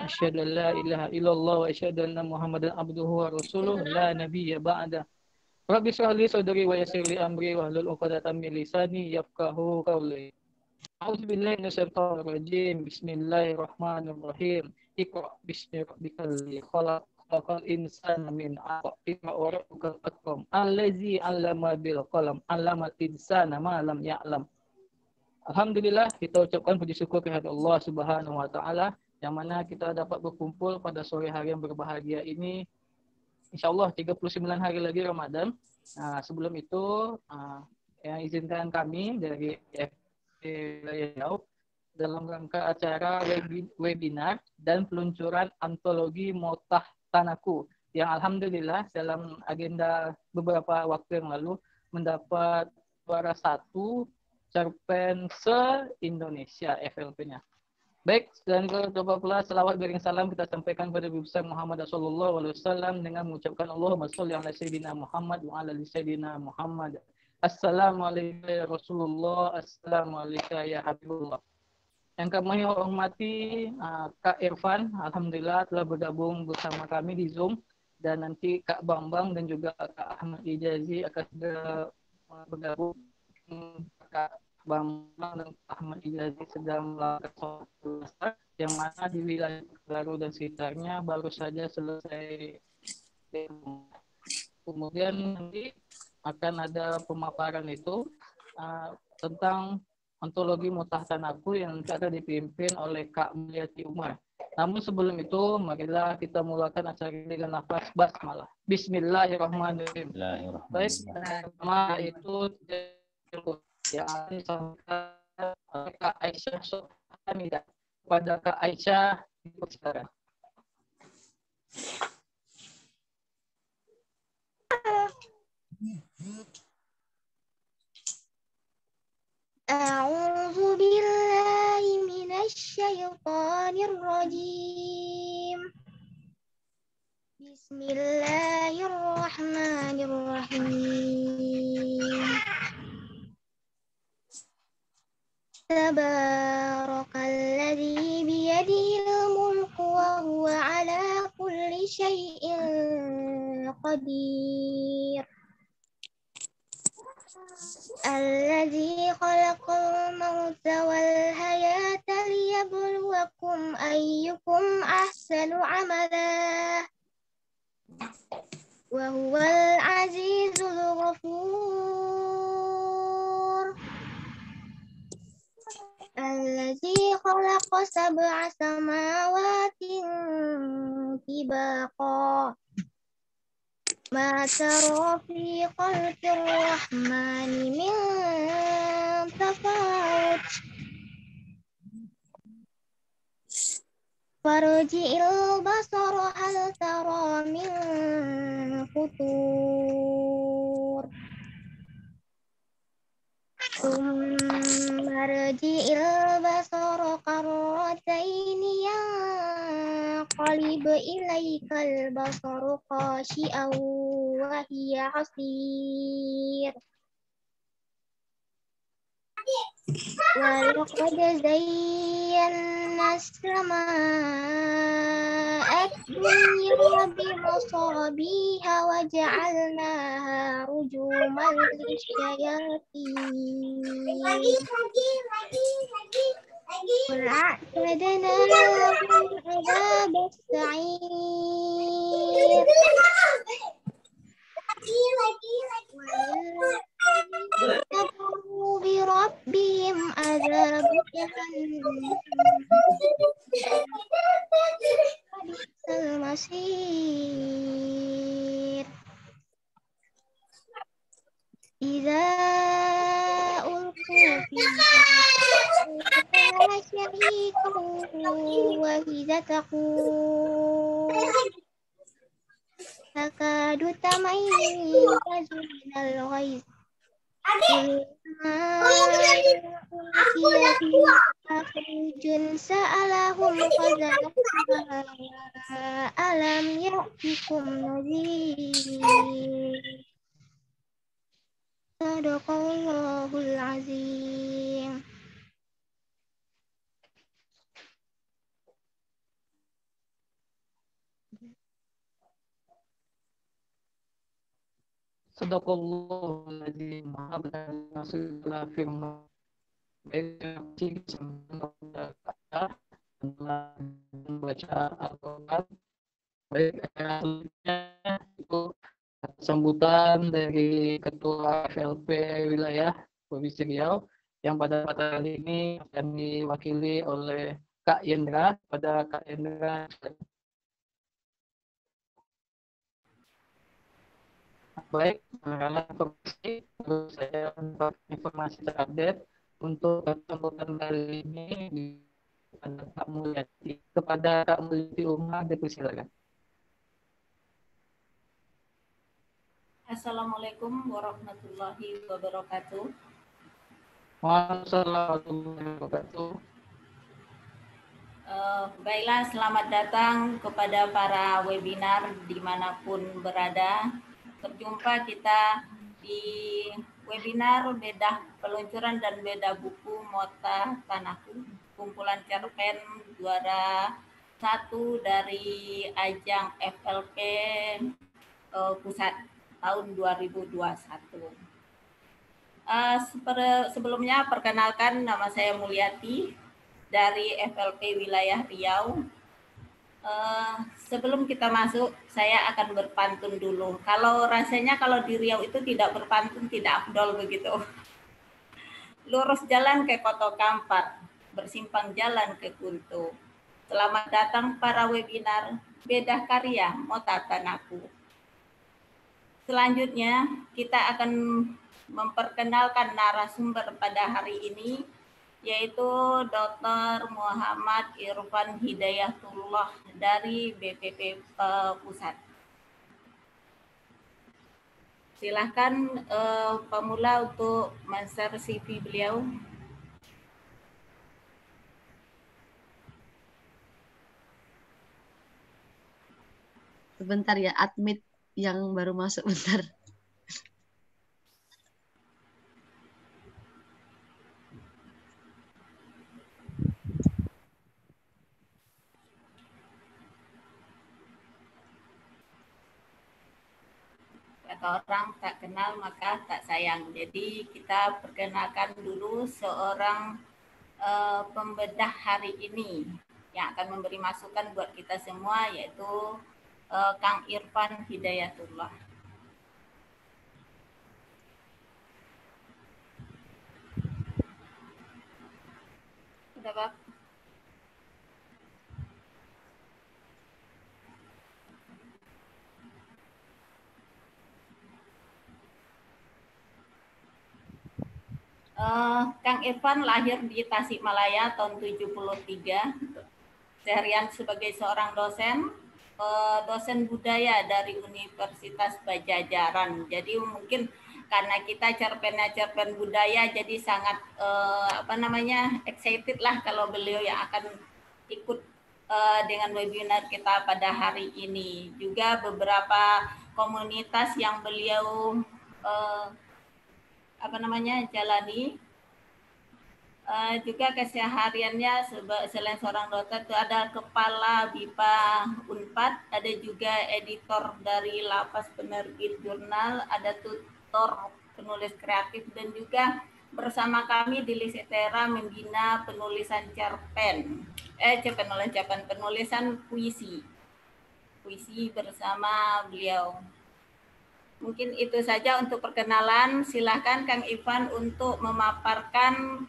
asyhadu an la ilaha illallah wa asyhadu anna Muhammadan abduhu wa rasuluh la nabiyya ba'da. Rabbi shrah li sadri wa yassir li amri wahlul 'uqdatam min lisani yafqahu qawli. A'udzu billahi minasyaitonir rajim. Bismillahirrahmanirrahim. Iqra bismi rabbikal ladzi khalaq. Khalaqal insana min 'alaq. Iqra wa rabbukal akram. Allazi 'allama bil qalam. 'Allamal insana ma lam ya'lam. Alhamdulillah, kita ucapkan puji syukur kepada Allah Subhanahu wa taala yang mana kita dapat berkumpul pada sore hari yang berbahagia ini. Insyaallah 39 hari lagi Ramadan. Sebelum itu yang izinkan kami dari FP dalam rangka acara webinar dan peluncuran antologi Motah Tanaku yang alhamdulillah dalam agenda beberapa waktu yang lalu mendapat juara 1 cerpen se-Indonesia FLP-nya. Baik, dan berdoa pula selawat beriring salam kita sampaikan kepada Nabi besar Muhammad sallallahu alaihi wasallam dengan mengucapkan Allahumma shalli ala sayyidina Muhammad wa ala ali sayyidina Muhammad. Assalamualaikum ya Rasulullah, assalamualaikum ya Habibullah. Yang kami hormati Kak Irfan, alhamdulillah telah bergabung bersama kami di Zoom, dan nanti Kak Bambang dan juga Kak Ahmad Ijazi akan bergabung. Kak Bambang dan Ahmad Ijazi sedang melakukan sholat yang mana di wilayah Baru dan sekitarnya baru saja selesai. Kemudian nanti akan ada pemaparan itu tentang antologi Motah Tanaku yang akan dipimpin oleh Kak Mulyati Umar. Namun sebelum itu, marilah kita mulakan acara ini dengan nafas basmalah. Bismillahirrahmanirrahim. Baik, pertama itu yang disampaikan oleh Kak Aisyah Sohamidah. Kepada Kak Aisyah, silakan. A'udzu billahi minasy syaithanir rajim. Bismillahirrahmanirrahim. Tabarakalladzi biyadihil mulku wa huwa ala kulli syai'in qadir. Alladzi khalaqal mauta wal hayata liyabluwakum ayyukum ahsanu amala. Wa huwal azizul ghafur. Alladzi khalaqa sab'a samawatin tibaqa. Ma tara fi khalqir rahmani min tafawut. Farji'il basara hal tara min futur. Tsumma rji'il basara karrataini yanqalib ilaikal basaru khashi'an wa hiya hasir. Wa laqad zayyana as-samaa'a ad-dunya bimasabiha wa ja'alnaha rujuman lisyayatin. وَأَعْتَدْنَا لَهُمْ عَذَابَ السَّعِيرِ. وَلِلَّذِينَ كَفَرُوا بِرَبِّهِمْ عَذَابُ جَهَنَّمَ وَبِئْسَ الْمَصِيرُ. إِذَا أُلْقُوا فِيهَا شَهِيقًا وَهِيَ تَفُورُ تكاد تميز من الغيظ كلما ألقي فيها فوج سألهم خزنتها ألم يأتكم نذير. صدق الله العظيم. Sadaqallahul azim. Maha firman. Baik, membaca Al-Quran. Baik, selanjutnya itu sambutan dari Ketua FLP Wilayah Provinsi Riau yang pada kali ini akan diwakili oleh Kak Yendra. Pada Kak Yendra, baik, karena informasi, terus saya informasi terupdate untuk sambutan kali ini kepada Kak Mulyati. Kepada Kak Mulyati Umar, dipersilakan. Assalamualaikum warahmatullahi wabarakatuh. Waalaikumsalam warahmatullahi wabarakatuh. Baiklah, selamat datang kepada para webinar dimanapun berada. Berjumpa kita di webinar bedah peluncuran dan bedah buku Mota Tanahku, kumpulan cerpen juara 1 dari ajang FLP Pusat tahun 2021. Sebelumnya perkenalkan, nama saya Mulyati dari FLP Wilayah Riau. Sebelum kita masuk, saya akan berpantun dulu. Kalau rasanya kalau di Riau itu tidak berpantun tidak afdol begitu. Lurus jalan ke Koto Kampar, bersimpang jalan ke Kuntu. Selamat datang para webinar Bedah Karya Mota Tanahku. Selanjutnya kita akan memperkenalkan narasumber pada hari ini, yaitu Dr. Muhammad Irfan Hidayatullah dari BPP Pusat. Silahkan pemula untuk men-share CV beliau. Sebentar ya, admit yang baru masuk, bentar. Kata orang tak kenal maka tak sayang. Jadi kita perkenalkan dulu seorang pembedah hari ini yang akan memberi masukan buat kita semua, yaitu Kang Irfan Hidayatullah. Sudah, Pak? Kang Irfan lahir di Tasikmalaya tahun 73. Seharian sebagai seorang dosen budaya dari Universitas Pajajaran. Jadi mungkin karena kita cerpen budaya, jadi sangat excited lah kalau beliau yang akan ikut dengan webinar kita pada hari ini. Juga beberapa komunitas yang beliau jalani. Juga kesehariannya selain seorang dokter itu ada kepala BIPA Unpad, ada juga editor dari Lapas Penerbit Jurnal, ada tutor penulis kreatif, dan juga bersama kami di Lisetera membina penulisan penulisan puisi bersama beliau. Mungkin itu saja untuk perkenalan. Silahkan Kang Irfan untuk memaparkan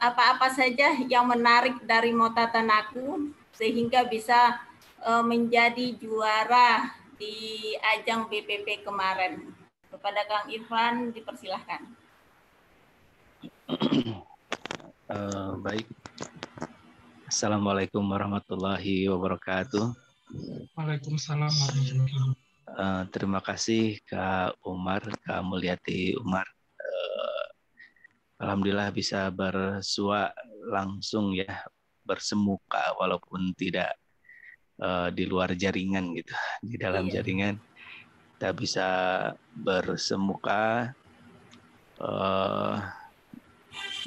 apa-apa saja yang menarik dari Mota Tanahku sehingga bisa menjadi juara di ajang BPP kemarin. Kepada Kang Irfan dipersilahkan. Baik. Assalamualaikum warahmatullahi wabarakatuh. Waalaikumsalam warahmatullahi wabarakatuh. Terima kasih Kak Umar, Kak Mulyati Umar. Alhamdulillah bisa bersua langsung ya, bersemuka walaupun tidak di luar jaringan gitu. Di dalam jaringan kita bisa bersemuka,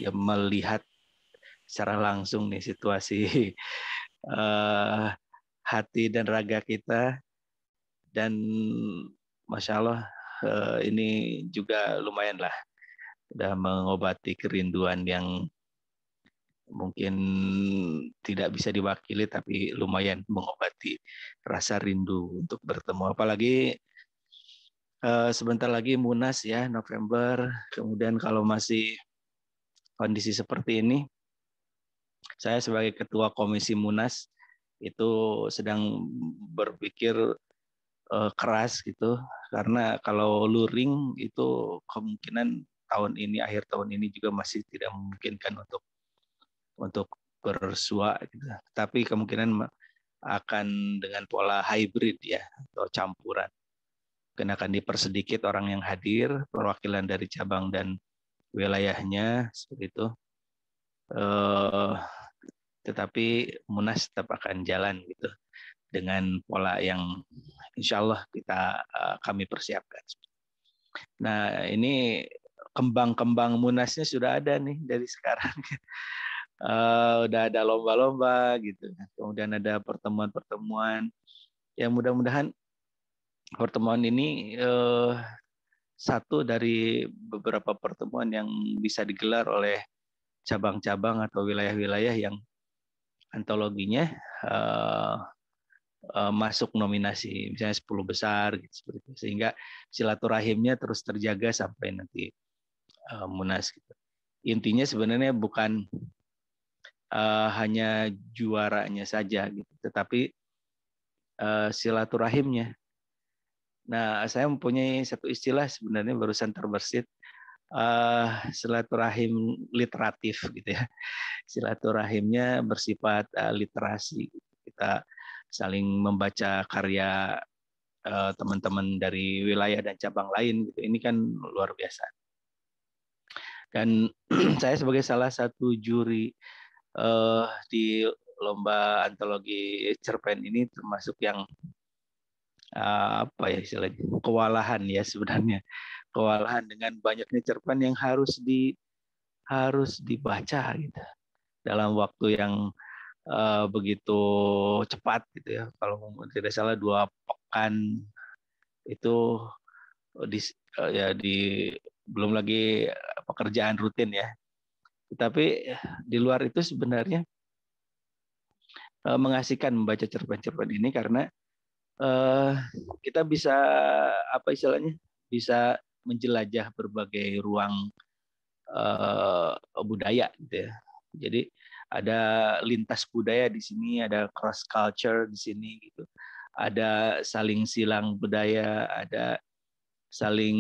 ya melihat secara langsung nih situasi hati dan raga kita, dan Masya Allah ini juga lumayan lah, udah mengobati kerinduan yang mungkin tidak bisa diwakili, tapi lumayan mengobati rasa rindu untuk bertemu. Apalagi sebentar lagi Munas ya, November. Kemudian kalau masih kondisi seperti ini, saya sebagai ketua komisi Munas itu sedang berpikir keras gitu, karena kalau luring itu kemungkinan tahun ini, akhir tahun ini juga masih tidak memungkinkan untuk bersua gitu. Tapi kemungkinan akan dengan pola hybrid ya, atau campuran. Mungkin akan dipersedikit orang yang hadir, perwakilan dari cabang dan wilayahnya seperti itu. Tetapi Munas tetap akan jalan gitu dengan pola yang insya Allah kami persiapkan. Nah, ini kembang-kembang Munasnya sudah ada nih dari sekarang. Udah ada lomba-lomba gitu. Kemudian ada pertemuan-pertemuan. Ya mudah-mudahan pertemuan ini satu dari beberapa pertemuan yang bisa digelar oleh cabang-cabang atau wilayah-wilayah yang antologinya masuk nominasi, misalnya 10 besar gitu, seperti itu. Sehingga silaturahimnya terus terjaga sampai nanti Munas gitu. Intinya sebenarnya bukan hanya juaranya saja gitu, tetapi silaturahimnya. Nah, saya mempunyai satu istilah sebenarnya barusan terbersit, silaturahim literatif gitu ya. Silaturahimnya bersifat literasi. Kita saling membaca karya teman-teman dari wilayah dan cabang lain gitu. Ini kan luar biasa. Dan saya sebagai salah satu juri di lomba antologi cerpen ini termasuk yang apa ya istilahnya, kewalahan ya sebenarnya, kewalahan dengan banyaknya cerpen yang harus dibaca gitu dalam waktu yang begitu cepat gitu ya. Kalau tidak salah 2 pekan itu belum lagi pekerjaan rutin ya. Tapi di luar itu sebenarnya mengasihkan membaca cerpen-cerpen ini karena kita bisa apa istilahnya, bisa menjelajah berbagai ruang budaya gitu ya. Jadi ada lintas budaya di sini, ada cross culture di sini gitu. Ada saling silang budaya, ada saling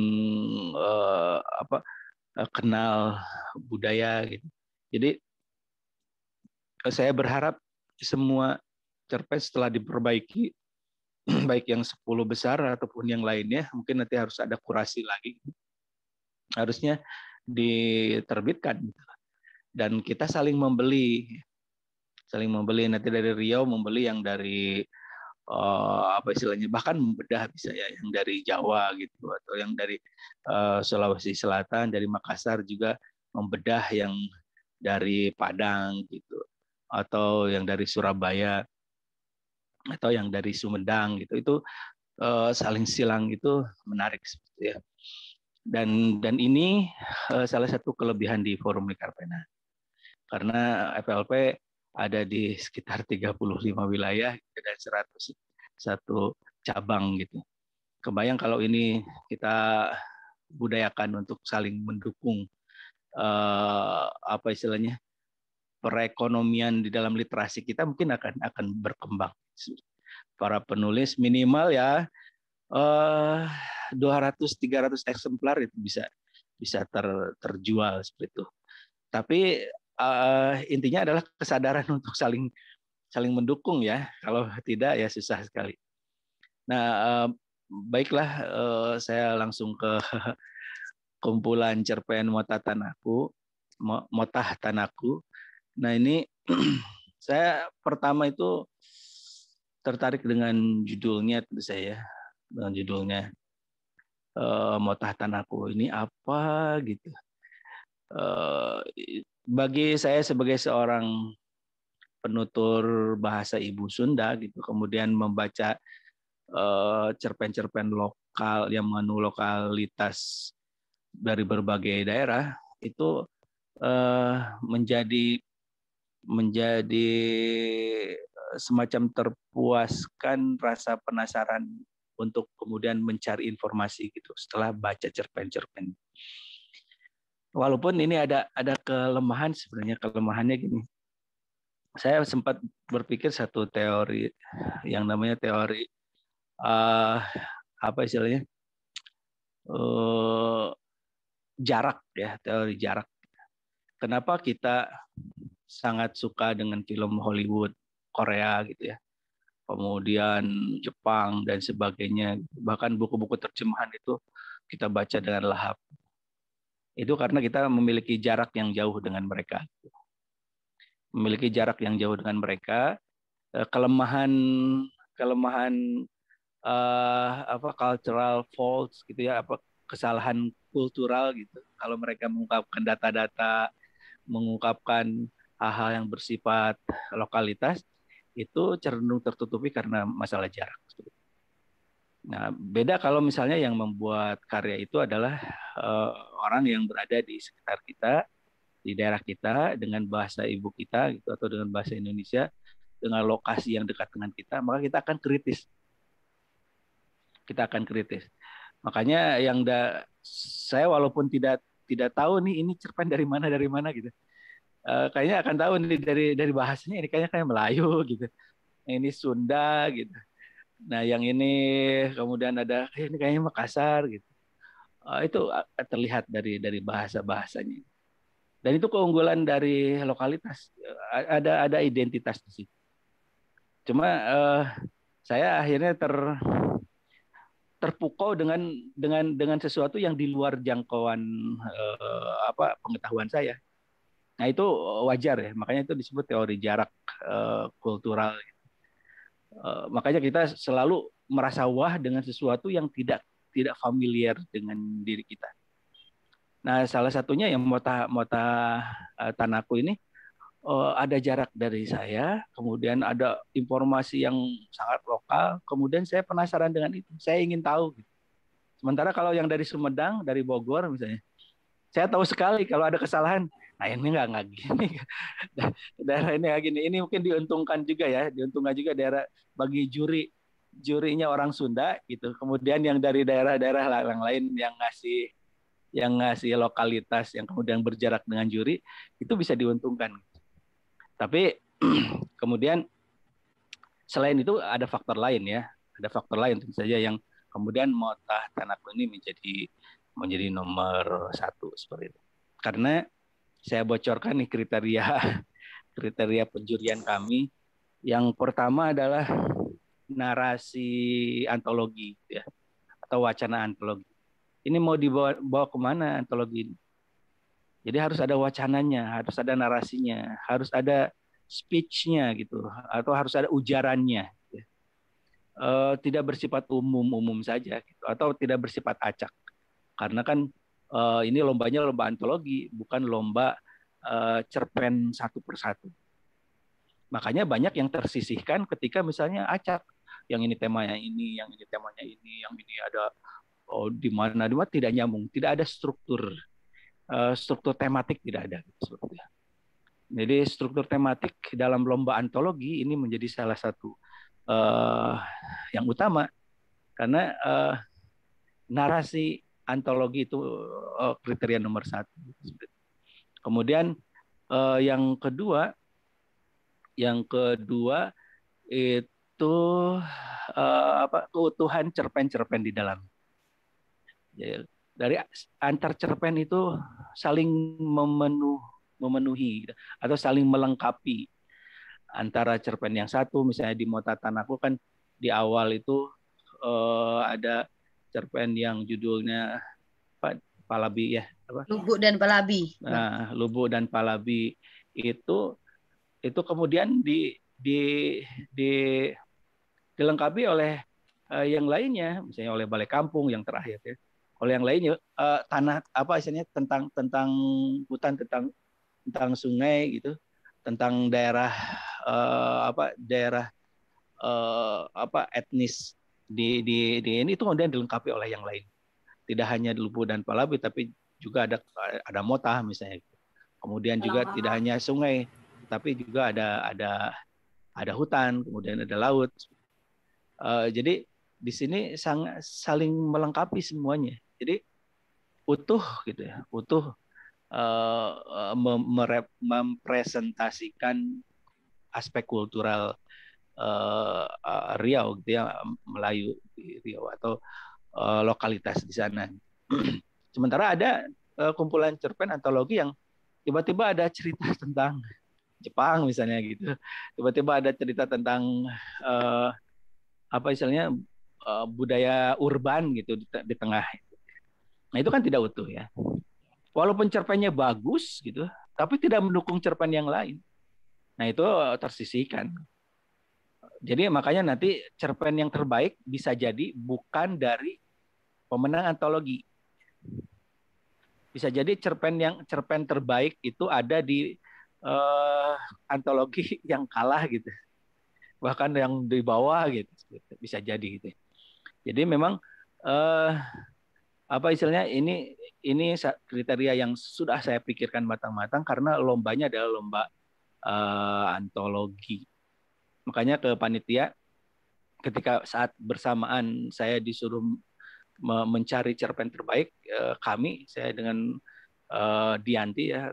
kenal budaya gitu. Jadi saya berharap semua cerpen setelah diperbaiki, baik yang 10 besar ataupun yang lainnya, mungkin nanti harus ada kurasi lagi, harusnya diterbitkan dan kita saling membeli nanti dari Riau membeli yang dari apa istilahnya, bahkan membedah bisa ya, yang dari Jawa gitu, atau yang dari Sulawesi Selatan, dari Makassar juga membedah yang dari Padang gitu, atau yang dari Surabaya, atau yang dari Sumedang gitu. Itu saling silang itu menarik seperti ya. Dan ini salah satu kelebihan di Forum Likarpena. Karena FLP ada di sekitar 35 wilayah dan 101 cabang gitu. Kebayang kalau ini kita budayakan untuk saling mendukung apa istilahnya, perekonomian di dalam literasi kita mungkin akan berkembang. Para penulis minimal ya 200-300 eksemplar itu bisa terjual seperti itu. Tapi intinya adalah kesadaran untuk saling mendukung ya. Kalau tidak ya susah sekali. Nah, baiklah, saya langsung ke kumpulan cerpen Motah Tanaku. Nah, ini saya pertama itu tertarik dengan judulnya, tentu saya dengan judulnya Motah Tanaku ini apa gitu. Bagi saya sebagai seorang penutur bahasa ibu Sunda gitu, kemudian membaca cerpen-cerpen lokal yang mengandung lokalitas dari berbagai daerah, itu menjadi semacam terpuaskan rasa penasaran untuk kemudian mencari informasi gitu setelah baca cerpen-cerpen. Walaupun ini ada kelemahan, sebenarnya kelemahannya gini. Saya sempat berpikir satu teori yang namanya teori apa istilahnya, jarak ya, teori jarak. Kenapa kita sangat suka dengan film Hollywood, Korea gitu ya, kemudian Jepang dan sebagainya, bahkan buku-buku terjemahan itu kita baca dengan lahap. Itu karena kita memiliki jarak yang jauh dengan mereka. Memiliki jarak yang jauh dengan mereka, kelemahan cultural faults gitu ya, kesalahan kultural gitu. Kalau mereka mengungkapkan data-data, mengungkapkan hal-hal yang bersifat lokalitas, itu cenderung tertutupi karena masalah jarak. Nah, beda kalau misalnya yang membuat karya itu adalah orang yang berada di sekitar kita, di daerah kita, dengan bahasa ibu kita gitu, atau dengan bahasa Indonesia, dengan lokasi yang dekat dengan kita, maka kita akan kritis. Kita akan kritis. Makanya saya walaupun tidak tahu nih ini cerpen dari mana gitu, kayaknya akan tahu nih dari bahasanya, ini kayaknya kayak Melayu gitu, ini Sunda gitu. Nah, yang ini kemudian ada ini kayaknya Makassar gitu. Itu terlihat dari bahasanya. Dan itu keunggulan dari lokalitas. Ada identitas di situ. Cuma saya akhirnya terpukau dengan sesuatu yang di luar jangkauan pengetahuan saya. Nah, itu wajar ya. Makanya itu disebut teori jarak kultural. Makanya kita selalu merasa wah dengan sesuatu yang tidak familiar dengan diri kita. Nah, salah satunya yang Mota Tanaku ini, ada jarak dari saya, kemudian ada informasi yang sangat lokal, kemudian saya penasaran dengan itu, saya ingin tahu. Sementara kalau yang dari Sumedang, dari Bogor misalnya, saya tahu sekali kalau ada kesalahan. Nah, ini nggak gini. Daerah ini kayak gini. Ini mungkin diuntungkan juga daerah bagi jurinya orang Sunda gitu. Kemudian yang dari daerah-daerah yang lain yang ngasih lokalitas yang kemudian berjarak dengan juri, itu bisa diuntungkan. Tapi kemudian selain itu ada faktor lain ya. Ada faktor lain tentu saja yang kemudian Mota Tanaku ini menjadi nomor 1 seperti itu. Karena saya bocorkan nih kriteria penjurian kami. Yang pertama adalah narasi antologi ya, atau wacana antologi. Ini mau dibawa kemana antologi ini? Jadi harus ada wacananya, harus ada narasinya, harus ada speech-nya gitu, atau harus ada ujarannya. Ya. Tidak bersifat umum saja, gitu, atau tidak bersifat acak. Karena kan ini lombanya lomba antologi, bukan lomba cerpen satu persatu. Makanya banyak yang tersisihkan ketika misalnya acak, yang ini temanya ini, yang ini temanya ini, yang ini ada di mana tidak nyambung, tidak ada struktur tematik, tidak ada. Jadi struktur tematik dalam lomba antologi ini menjadi salah satu yang utama, karena narasi antologi itu kriteria nomor 1. Kemudian yang kedua itu keutuhan cerpen-cerpen di dalam. Dari antar cerpen itu saling memenuhi atau saling melengkapi antara cerpen yang satu. Misalnya di Mota Tanaku kan di awal itu ada cerpen yang judulnya Palabi ya, apa? Lubuk dan Palabi. Nah, Lubuk dan Palabi itu kemudian dilengkapi oleh yang lainnya, misalnya oleh Balai Kampung yang terakhir ya. Oleh yang lainnya tanah apa istilahnya tentang hutan, tentang sungai gitu, tentang daerah daerah etnis di ini itu kemudian dilengkapi oleh yang lain. Tidak hanya Lubu dan Palabi, tapi juga ada Motah misalnya. Kemudian juga tidak hanya sungai, tapi juga ada hutan, kemudian ada laut. Jadi di sini saling melengkapi semuanya. Jadi utuh gitu ya, utuh mempresentasikan aspek kultural Riau gitu ya, Melayu di Riau atau lokalitas di sana. Sementara ada kumpulan cerpen antologi yang tiba-tiba ada cerita tentang Jepang misalnya gitu. Tiba-tiba ada cerita tentang budaya urban gitu di tengah. Nah, itu kan tidak utuh ya. Walaupun cerpennya bagus gitu, tapi tidak mendukung cerpen yang lain. Nah, itu tersisihkan. Jadi makanya nanti cerpen yang terbaik bisa jadi bukan dari pemenang antologi. Bisa jadi cerpen terbaik itu ada di antologi yang kalah gitu. Bahkan yang di bawah gitu. Bisa jadi gitu. Jadi memang ini kriteria yang sudah saya pikirkan matang-matang karena lombanya adalah lomba antologi. Makanya ke panitia ketika saat bersamaan saya disuruh mencari cerpen terbaik, saya dengan Dianti ya,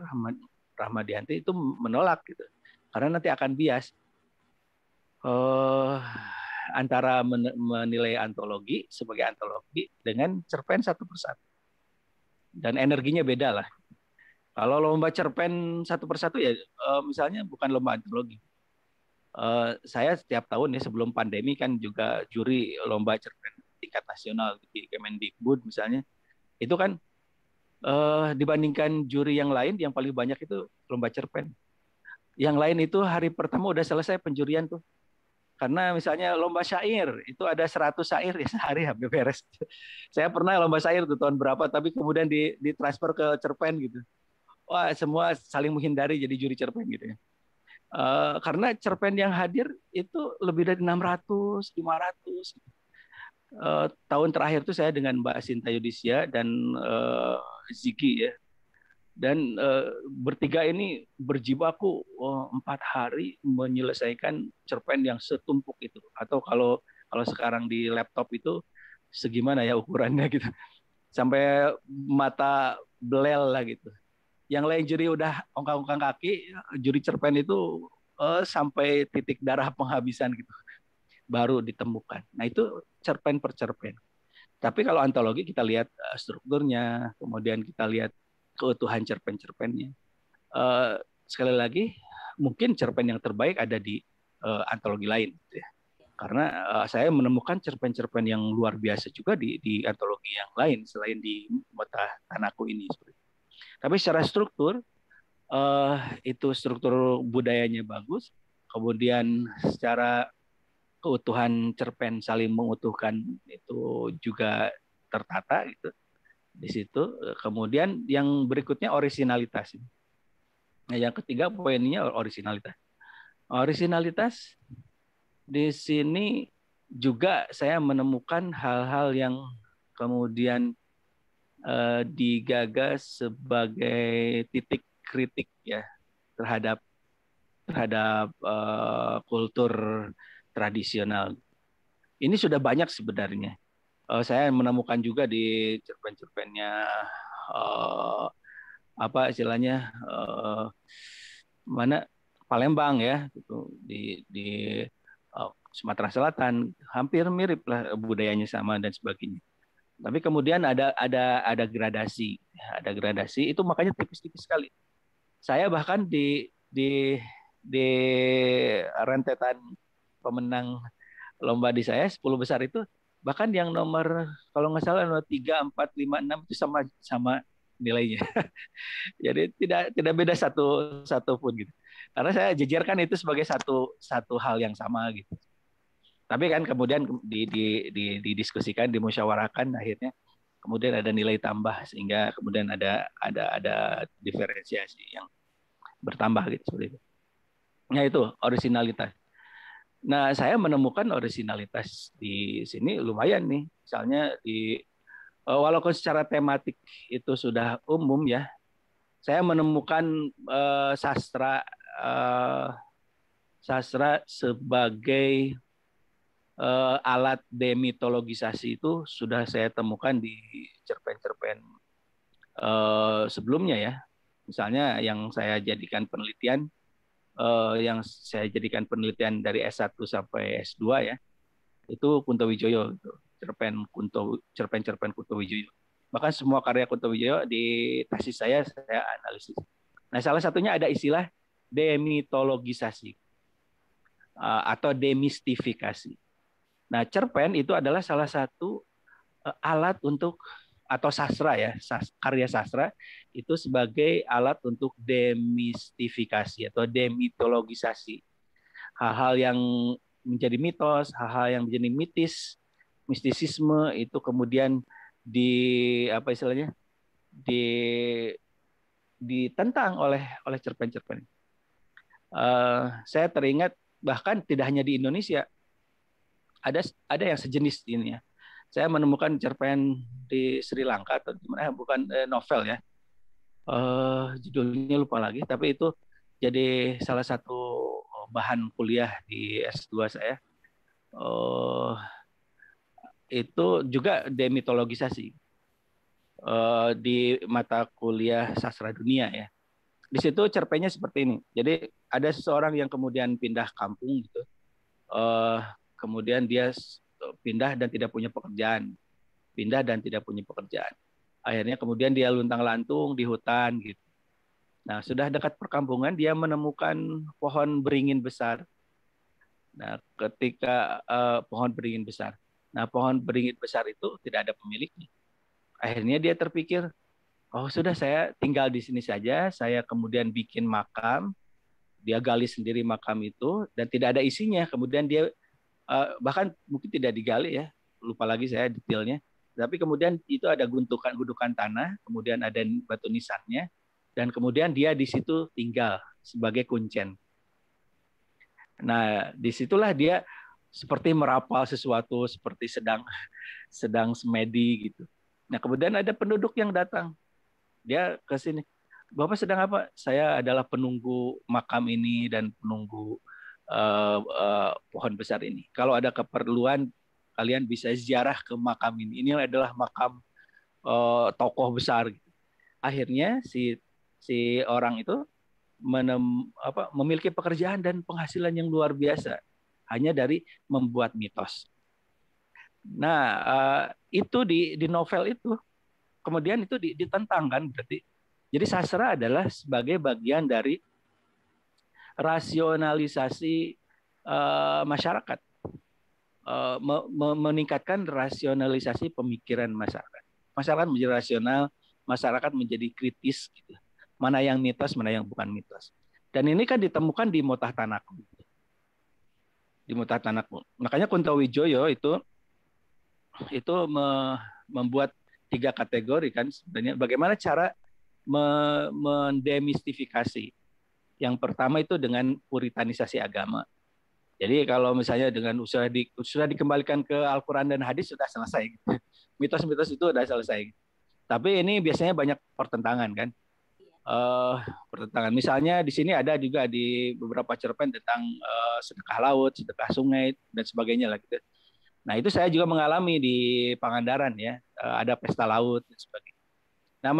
Rahma Dianti itu menolak gitu. Karena nanti akan bias antara menilai antologi sebagai antologi dengan cerpen satu persatu. Dan energinya beda lah. Kalau lomba cerpen satu persatu ya misalnya bukan lomba antologi. Saya setiap tahun ya sebelum pandemi kan juga juri lomba cerpen tingkat nasional di Kemendikbud misalnya. Itu kan dibandingkan juri yang lain yang paling banyak itu lomba cerpen. Yang lain itu hari pertama udah selesai penjurian tuh. Karena misalnya lomba syair, itu ada 100 syair ya sehari habis beres. Saya pernah lomba syair tuh tahun berapa, tapi kemudian ditransfer ke cerpen gitu. Wah, semua saling menghindari jadi juri cerpen gitu ya. Karena cerpen yang hadir itu lebih dari 600, 500. Tahun terakhir tuh saya dengan Mbak Sinta Yudisia dan Ziki ya. Dan bertiga ini berjibaku 4 hari menyelesaikan cerpen yang setumpuk itu. Atau kalau sekarang di laptop itu segimana ya ukurannya gitu. Sampai mata belel lah gitu. Yang lain juri udah ongkang-ongkang kaki, juri cerpen itu sampai titik darah penghabisan gitu. Baru ditemukan. Nah itu cerpen per cerpen. Tapi kalau antologi kita lihat strukturnya, kemudian kita lihat keutuhan cerpen-cerpennya. Sekali lagi, mungkin cerpen yang terbaik ada di antologi lain. Gitu ya. Karena saya menemukan cerpen-cerpen yang luar biasa juga di antologi yang lain selain di Motah Tanahku ini. Tapi secara struktur, itu struktur budayanya bagus. Kemudian secara keutuhan cerpen saling mengutuhkan itu juga tertata gitu. Di situ. Kemudian yang berikutnya orisinalitas. Nah, yang ketiga poinnya orisinalitas. Orisinalitas di sini juga saya menemukan hal-hal yang kemudian digagas sebagai titik kritik ya terhadap kultur tradisional. Ini sudah banyak sebenarnya. Saya menemukan juga di cerpen-cerpennya mana Palembang ya gitu di Sumatera Selatan hampir mirip lah budayanya sama dan sebagainya. Tapi kemudian ada gradasi, ada gradasi itu makanya tipis-tipis sekali. Saya bahkan di rentetan pemenang lomba di saya 10 besar itu bahkan yang nomor kalau nggak salah nomor 3, 4, 5, 6 itu sama nilainya. Jadi tidak beda satu pun gitu. Karena saya jejerkan itu sebagai satu hal yang sama gitu. Tapi kan kemudian didiskusikan, dimusyawarahkan akhirnya kemudian ada nilai tambah sehingga kemudian ada diferensiasi yang bertambah gitu seperti itu. Nah itu orisinalitas. Nah saya menemukan orisinalitas di sini lumayan nih. Misalnya walaupun secara tematik itu sudah umum ya, saya menemukan sastra sebagai alat demitologisasi itu sudah saya temukan di cerpen-cerpen sebelumnya ya. Misalnya yang saya jadikan penelitian dari S1 sampai S2 ya, itu Kunto Wijoyo, gitu. cerpen-cerpen Kunto Wijoyo. Bahkan semua karya Kunto Wijoyo di tesis saya analisis. Nah, salah satunya ada istilah demitologisasi atau demistifikasi. Nah, cerpen itu adalah salah satu alat untuk, atau sastra ya, karya sastra itu sebagai alat untuk demistifikasi atau demitologisasi. Hal-hal yang menjadi mitos, hal-hal yang menjadi mitis, mistisisme itu kemudian ditentang oleh cerpen-cerpen. Saya teringat bahkan tidak hanya di Indonesia, ada yang sejenis ini ya. Saya menemukan cerpen di Sri Lanka atau gimana, bukan novel ya. Judulnya lupa lagi, tapi itu jadi salah satu bahan kuliah di S2 saya. Itu juga demitologisasi di mata kuliah sastra dunia ya. Di situ cerpennya seperti ini. Jadi ada seseorang yang kemudian pindah kampung gitu. Kemudian dia pindah dan tidak punya pekerjaan. Akhirnya kemudian dia luntang-lantung di hutan gitu. Nah, sudah dekat perkampungan dia menemukan pohon beringin besar. Nah, ketika pohon beringin besar itu tidak ada pemiliknya. Akhirnya dia terpikir, oh sudah, saya tinggal di sini saja, saya kemudian bikin makam, dia gali sendiri makam itu dan tidak ada isinya. Kemudian dia bahkan mungkin tidak digali ya, lupa lagi saya detailnya. Tapi kemudian itu ada gundukan tanah, kemudian ada batu nisannya, dan kemudian dia di situ tinggal sebagai kuncen. Nah, disitulah dia seperti merapal sesuatu, seperti sedang semedi gitu. Nah, kemudian ada penduduk yang datang. Dia ke sini. Bapak sedang apa? Saya adalah penunggu makam ini dan penunggu pohon besar ini. Kalau ada keperluan, kalian bisa ziarah ke makam ini. Ini adalah makam tokoh besar. Akhirnya si orang itu memiliki pekerjaan dan penghasilan yang luar biasa hanya dari membuat mitos. Nah, itu di novel itu kemudian itu ditentang kan berarti. Jadi sastra adalah sebagai bagian dari rasionalisasi masyarakat, meningkatkan rasionalisasi pemikiran masyarakat. Masyarakat menjadi rasional, masyarakat menjadi kritis gitu. Mana yang mitos, mana yang bukan mitos. Dan ini kan ditemukan di Motah Tanaku. Makanya Kunto Wijoyo itu membuat 3 kategori kan sebenarnya. Bagaimana cara mendemistifikasi. Yang pertama itu dengan puritanisasi agama. Jadi kalau misalnya dengan sudah dikembalikan ke Al-Quran dan hadis sudah selesai. Mitos-mitos itu sudah selesai. Tapi ini biasanya banyak pertentangan kan. Pertentangan. Misalnya di sini ada juga di beberapa cerpen tentang sedekah laut, sedekah sungai dan sebagainya lah gitu. Nah, itu saya juga mengalami di Pangandaran ya. Ada pesta laut dan sebagainya. Nah,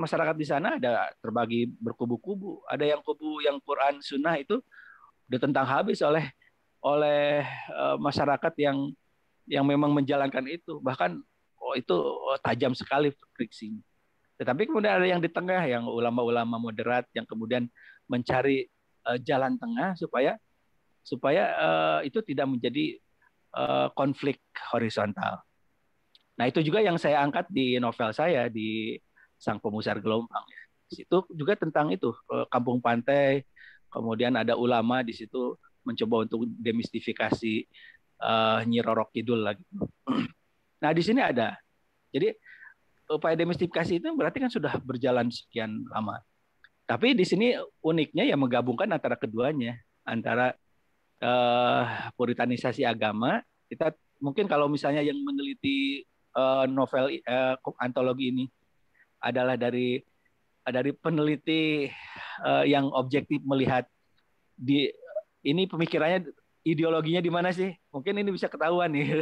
masyarakat di sana ada terbagi berkubu-kubu. Ada yang kubu yang Quran Sunnah itu ditentang habis oleh masyarakat yang memang menjalankan itu. Bahkan itu tajam sekali friksinya. Tetapi kemudian ada yang di tengah, yang ulama-ulama moderat yang kemudian mencari jalan tengah supaya itu tidak menjadi konflik horizontal. Nah, itu juga yang saya angkat di novel saya di Sang Pemusar Gelombang. Di situ juga tentang itu, kampung pantai, kemudian ada ulama di situ mencoba untuk demistifikasi Nyi Roro Kidul lagi. Nah, di sini ada. Jadi upaya demistifikasi itu berarti kan sudah berjalan sekian lama. Tapi di sini uniknya ya menggabungkan antara keduanya, antara puritanisasi agama. Kita mungkin kalau misalnya yang meneliti novel antologi ini adalah dari peneliti yang objektif melihat di ini pemikirannya, ideologinya di mana sih? Mungkin ini bisa ketahuan nih.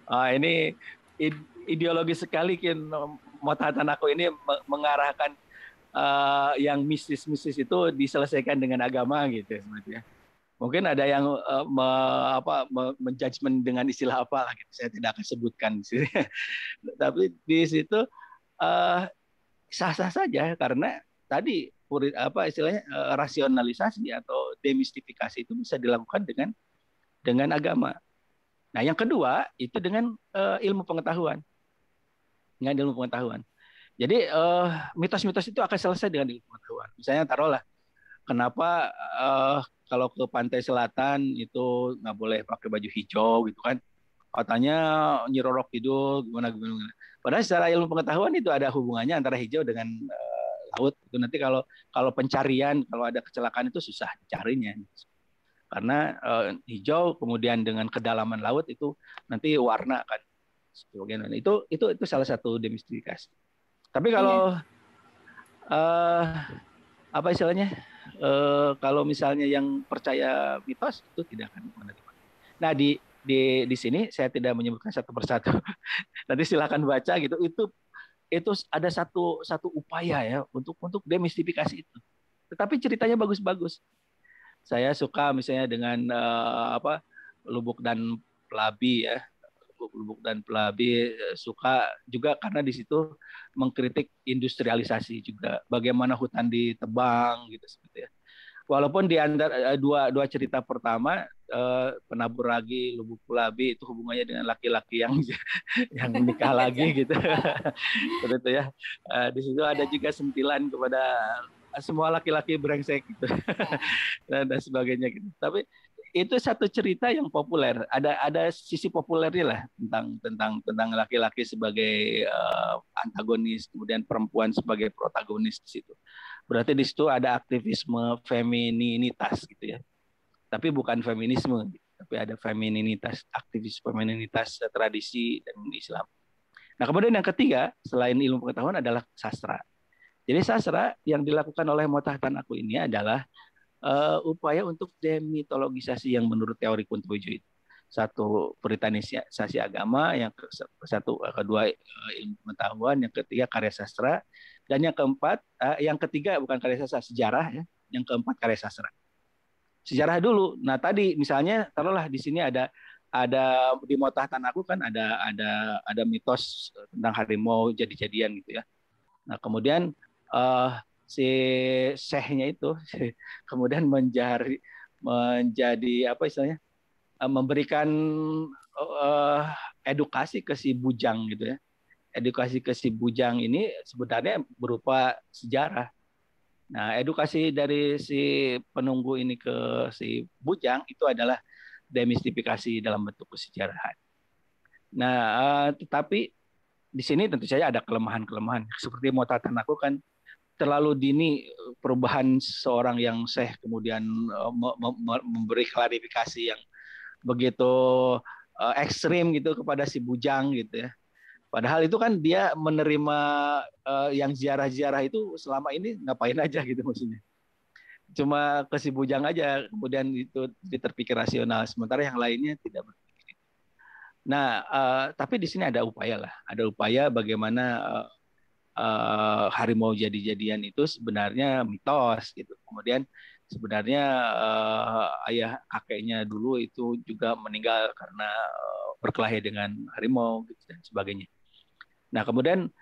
Ini ideologi sekali kan Motahatan Aku ini mengarahkan yang mistis-mistis itu diselesaikan dengan agama gitu sebetulnya. Mungkin ada yang menjudgment dengan istilah apa lah gitu. Saya tidak akan sebutkan di sini. Tapi di situ sah-sah saja karena tadi istilahnya rasionalisasi atau demistifikasi itu bisa dilakukan dengan agama. Nah, yang kedua itu dengan ilmu pengetahuan. Dengan ilmu pengetahuan. Jadi mitos-mitos itu akan selesai dengan ilmu pengetahuan. Misalnya taruhlah, kenapa kalau ke pantai selatan itu nggak boleh pakai baju hijau gitu kan? Katanya Nyi Roro Kidul gimana. Padahal secara ilmu pengetahuan itu ada hubungannya antara hijau dengan laut. Itu nanti kalau pencarian, kalau ada kecelakaan itu susah dicarinya. Karena hijau kemudian dengan kedalaman laut itu nanti warna kan. Itu salah satu demistifikasi. Tapi kalau apa istilahnya? Kalau misalnya yang percaya mitos itu tidak akan menerima. Nah, di sini saya tidak menyebutkan satu persatu. Nanti silakan baca gitu. Itu ada satu upaya ya untuk demistifikasi itu. Tetapi ceritanya bagus-bagus. Saya suka misalnya dengan Lubuk dan Pelabi ya. Lubuk dan Pelabi suka juga karena di situ mengkritik industrialisasi juga. Bagaimana hutan ditebang gitu seperti ya. Walaupun di antara dua cerita pertama Penabur Ragi, Lubuk Pelabi itu hubungannya dengan laki-laki yang nikah lagi gitu. Seperti itu ya. Di situ ada juga sentilan kepada semua laki-laki brengsek gitu. dan sebagainya gitu. Tapi itu satu cerita yang populer. Ada sisi populernya lah tentang laki-laki sebagai antagonis, kemudian perempuan sebagai protagonis di situ. Berarti di situ ada aktivisme femininitas gitu ya. Tapi bukan feminisme, tapi ada femininitas, aktivis femininitas tradisi dan Islam. Nah, kemudian yang ketiga selain ilmu pengetahuan adalah sastra. Jadi sastra yang dilakukan oleh Motahatan Aku ini adalah upaya untuk demitologisasi yang menurut teori Kuntowijo itu. Satu, puritanisasi agama, kedua ilmu pengetahuan, yang ketiga karya sastra, dan yang keempat, yang ketiga bukan karya sastra, sejarah ya. Yang keempat karya sastra. Sejarah dulu. Nah, tadi misalnya taruhlah di sini ada di Motahatan Aku kan ada mitos tentang harimau jadi-jadian gitu ya. Nah, kemudian si syekhnya itu kemudian menjadi apa istilahnya memberikan edukasi ke si bujang gitu ya. Edukasi ke si bujang ini sebenarnya berupa sejarah. Nah, edukasi dari si penunggu ini ke si bujang itu adalah demistifikasi dalam bentuk kesejarahan. Nah, tetapi di sini tentu saja ada kelemahan-kelemahan. Seperti Motahatan Aku kan terlalu dini perubahan seorang yang syekh kemudian memberi klarifikasi yang begitu ekstrim gitu kepada si bujang gitu ya. Padahal itu kan dia menerima yang ziarah-ziarah itu selama ini ngapain aja gitu maksudnya. Cuma ke si bujang aja kemudian itu terpikir rasional sementara yang lainnya tidak berpikir. Nah, tapi di sini ada upaya lah. Ada upaya bagaimana harimau jadi-jadian itu sebenarnya mitos gitu. Kemudian sebenarnya ayah kakeknya dulu itu juga meninggal karena berkelahi dengan harimau gitu, dan sebagainya. Nah, kemudian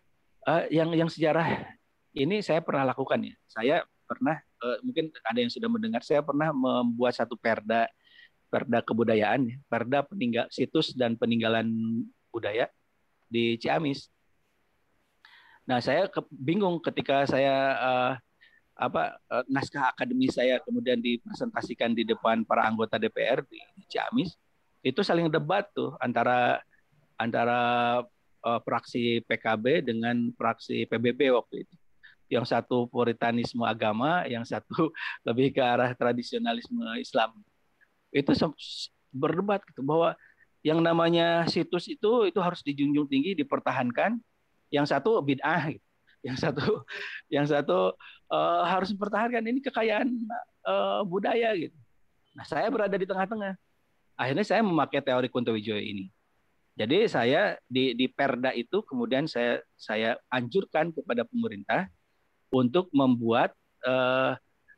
yang sejarah ini saya pernah lakukan ya. Saya pernah mungkin ada yang sudah mendengar, saya pernah membuat satu perda kebudayaan, perda situs dan peninggalan budaya di Ciamis. Nah, saya bingung ketika saya naskah akademi saya kemudian dipresentasikan di depan para anggota DPR di Ciamis, itu saling debat tuh antara fraksi PKB dengan fraksi PBB waktu itu. yang satu puritanisme agama, yang satu lebih ke arah tradisionalisme Islam. Itu berdebat gitu, bahwa yang namanya situs itu harus dijunjung tinggi, dipertahankan. Yang satu bid'ah, gitu. yang satu harus mempertahankan ini kekayaan budaya gitu. Nah, saya berada di tengah-tengah. Akhirnya saya memakai teori Kuntowijoyo ini. Jadi saya di Perda itu kemudian saya anjurkan kepada pemerintah untuk membuat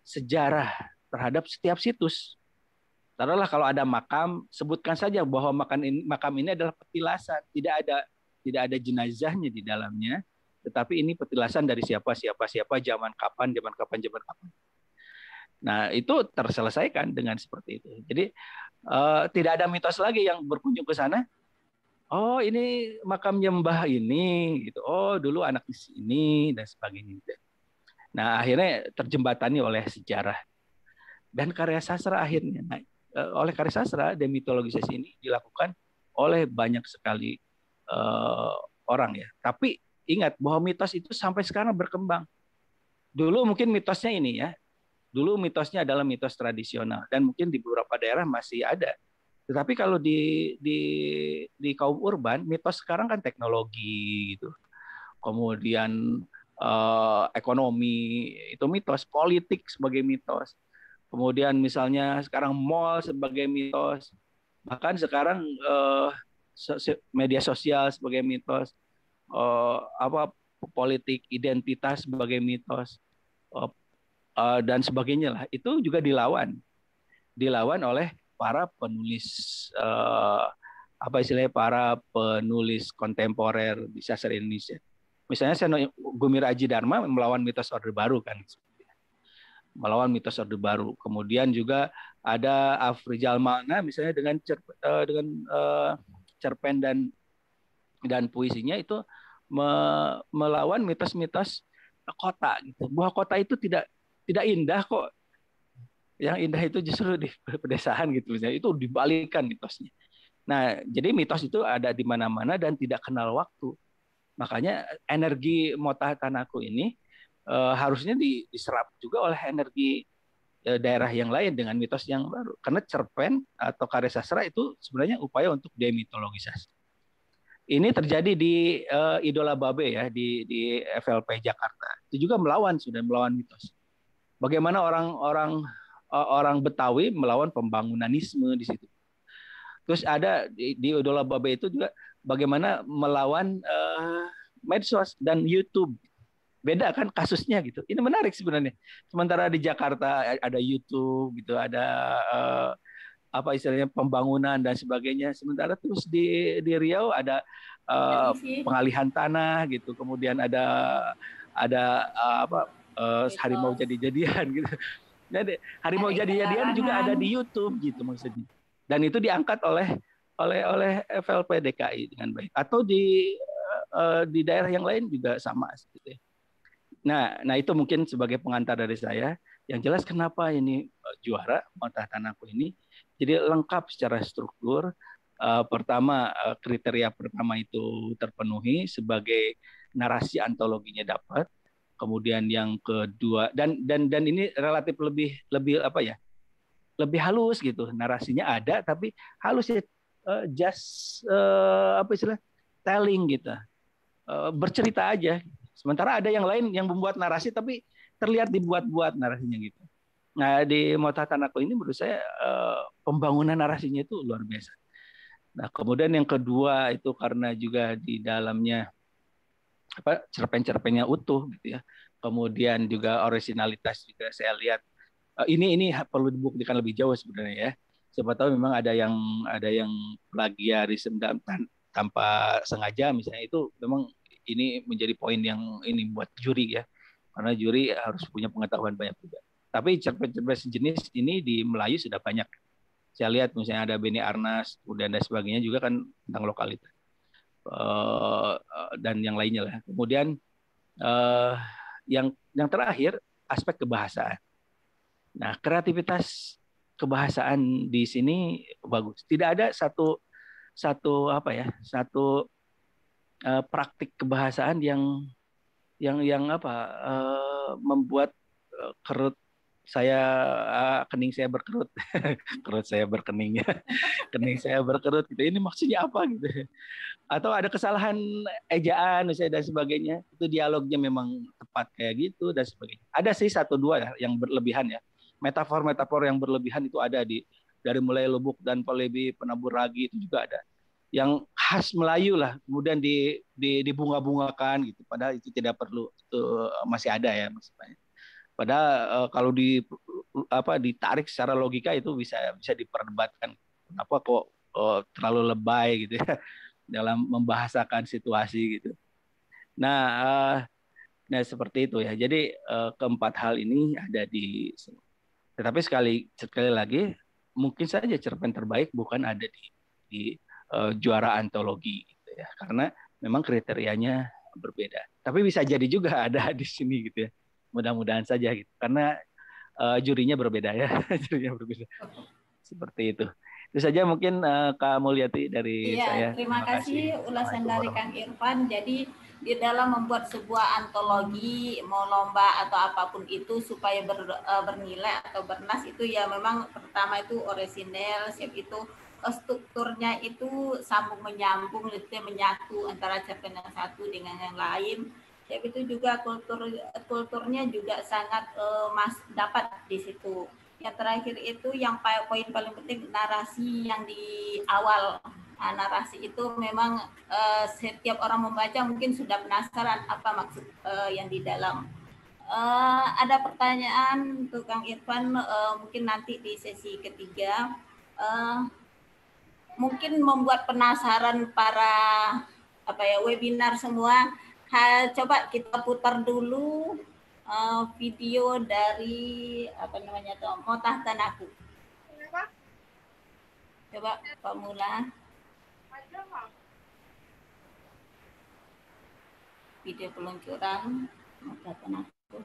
sejarah terhadap setiap situs. Taruhlah kalau ada makam, sebutkan saja bahwa makam ini adalah petilasan, tidak ada jenazahnya di dalamnya, tetapi ini petilasan dari siapa, zaman kapan. Nah, itu terselesaikan dengan seperti itu. Jadi tidak ada mitos lagi yang berkunjung ke sana. Oh, ini makam nyembah ini, gitu. Oh, dulu anak di sini dan sebagainya. Nah, akhirnya terjembatani oleh sejarah dan karya sastra akhirnya. Nah, oleh karya sastra, demitologisasi ini dilakukan oleh banyak sekali orang ya. Tapi ingat bahwa mitos itu sampai sekarang berkembang. Dulu mungkin mitosnya ini ya. Dulu mitosnya adalah mitos tradisional dan mungkin di beberapa daerah masih ada. Tetapi kalau di kaum urban, mitos sekarang kan teknologi gitu. Kemudian ekonomi itu mitos, politik sebagai mitos. Kemudian misalnya sekarang mall sebagai mitos. Bahkan sekarang media sosial sebagai mitos. Politik identitas sebagai mitos. Dan sebagainya lah. Itu juga dilawan oleh para penulis para penulis kontemporer di sastra Indonesia. Misalnya Gumir Aji Dharma melawan mitos Orde Baru kan. Melawan mitos Orde Baru. Kemudian juga ada Afrizal Malna misalnya dengan cerpen dan puisinya itu melawan mitos-mitos kota gitu. Bahwa kota itu tidak indah kok. Yang indah itu justru di pedesaan gitu misalnya, itu dibalikan mitosnya. Nah, jadi mitos itu ada di mana-mana dan tidak kenal waktu. Makanya energi Mota Tanaku ini harusnya diserap juga oleh energi daerah yang lain dengan mitos yang baru. Karena cerpen atau karya sastra itu sebenarnya upaya untuk demitologisasi. Ini terjadi di Idola Babe ya di FLP Jakarta. Itu juga sudah melawan mitos. Bagaimana orang Betawi melawan pembangunanisme di situ. Terus ada di Idola Babe itu juga bagaimana melawan medsos dan YouTube. Beda kan kasusnya gitu. Ini menarik sebenarnya. Sementara di Jakarta ada YouTube gitu, ada istilahnya pembangunan dan sebagainya. Sementara terus di Riau ada pengalihan tanah gitu. Kemudian ada harimau jadi-jadian gitu. Jadi harimau jadi-jadian juga ada di YouTube gitu maksudnya. Dan itu diangkat oleh FLP DKI dengan baik. Atau di daerah yang lain juga sama gitu. Nah itu mungkin sebagai pengantar dari saya. Yang jelas kenapa ini juara Mota Tanaku ini. Jadi lengkap secara struktur. Pertama kriteria pertama itu terpenuhi sebagai narasi antologinya dapat. Kemudian yang kedua dan ini relatif lebih lebih halus gitu, narasinya ada tapi halus ya, telling gitu, bercerita aja. Sementara ada yang lain yang membuat narasi tapi terlihat dibuat-buat narasinya gitu. Nah di Mota Tanaku ini menurut saya pembangunan narasinya itu luar biasa. Nah kemudian yang kedua itu karena juga di dalamnya cerpen-cerpennya utuh gitu ya. Kemudian juga originalitas juga saya lihat ini perlu dibuktikan lebih jauh sebenarnya ya. Siapa tahu memang ada yang plagiarisme tanpa sengaja misalnya, itu memang ini menjadi poin yang ini buat juri ya. Karena juri harus punya pengetahuan banyak juga. Tapi cerpen-cerpen sejenis ini di Melayu sudah banyak. Saya lihat misalnya ada Beni Arnas dan sebagainya juga kan tentang lokalitas. Dan yang lainnya lah. Kemudian yang terakhir aspek kebahasaan. Nah, kreativitas kebahasaan di sini bagus. Tidak ada satu praktik kebahasaan yang yang apa membuat kerut saya kening saya berkerut kerut saya berkening ya kening saya berkerut gitu, ini maksudnya apa gitu, atau ada kesalahan ejaan misalnya dan sebagainya, itu dialognya memang tepat kayak gitu dan sebagainya. Ada sih satu dua ya yang berlebihan ya, metafor yang berlebihan itu ada dari mulai Lubuk dan Polebi Penabur Ragi itu juga ada yang khas Melayu lah, kemudian dibunga-bungakan gitu, padahal itu tidak perlu, itu masih ada ya maksudnya. Padahal kalau ditarik secara logika itu bisa diperdebatkan, kenapa kok terlalu lebay gitu ya dalam membahasakan situasi gitu. Nah seperti itu ya. Jadi keempat hal ini ada di sini. Tetapi sekali lagi mungkin saja cerpen terbaik bukan ada di juara antologi gitu ya, karena memang kriterianya berbeda. Tapi bisa jadi juga ada di sini gitu ya. Mudah-mudahan saja gitu, karena jurinya berbeda ya, jurinya berbeda. Seperti itu. Itu saja mungkin Kak Mulyati dari saya. Terima kasih ulasan dari Kang Irfan. Jadi di dalam membuat sebuah antologi, mau lomba atau apapun itu supaya bernilai atau bernas itu ya memang pertama itu orisinil, siap itu strukturnya itu sambung menyambung, letih menyatu antara cerpen yang satu dengan yang lain. Siap itu juga kulturnya juga sangat dapat di situ. Yang terakhir itu yang poin paling penting narasi yang di awal. Nah, narasi itu memang setiap orang membaca mungkin sudah penasaran apa maksud yang di dalam. Ada pertanyaan untuk Kang Irfan mungkin nanti di sesi ketiga. Mungkin membuat penasaran para webinar semua. Coba kita putar dulu video dari Motah Tanaku. Coba Pak Mula. Video peluncuran Motah Tanaku.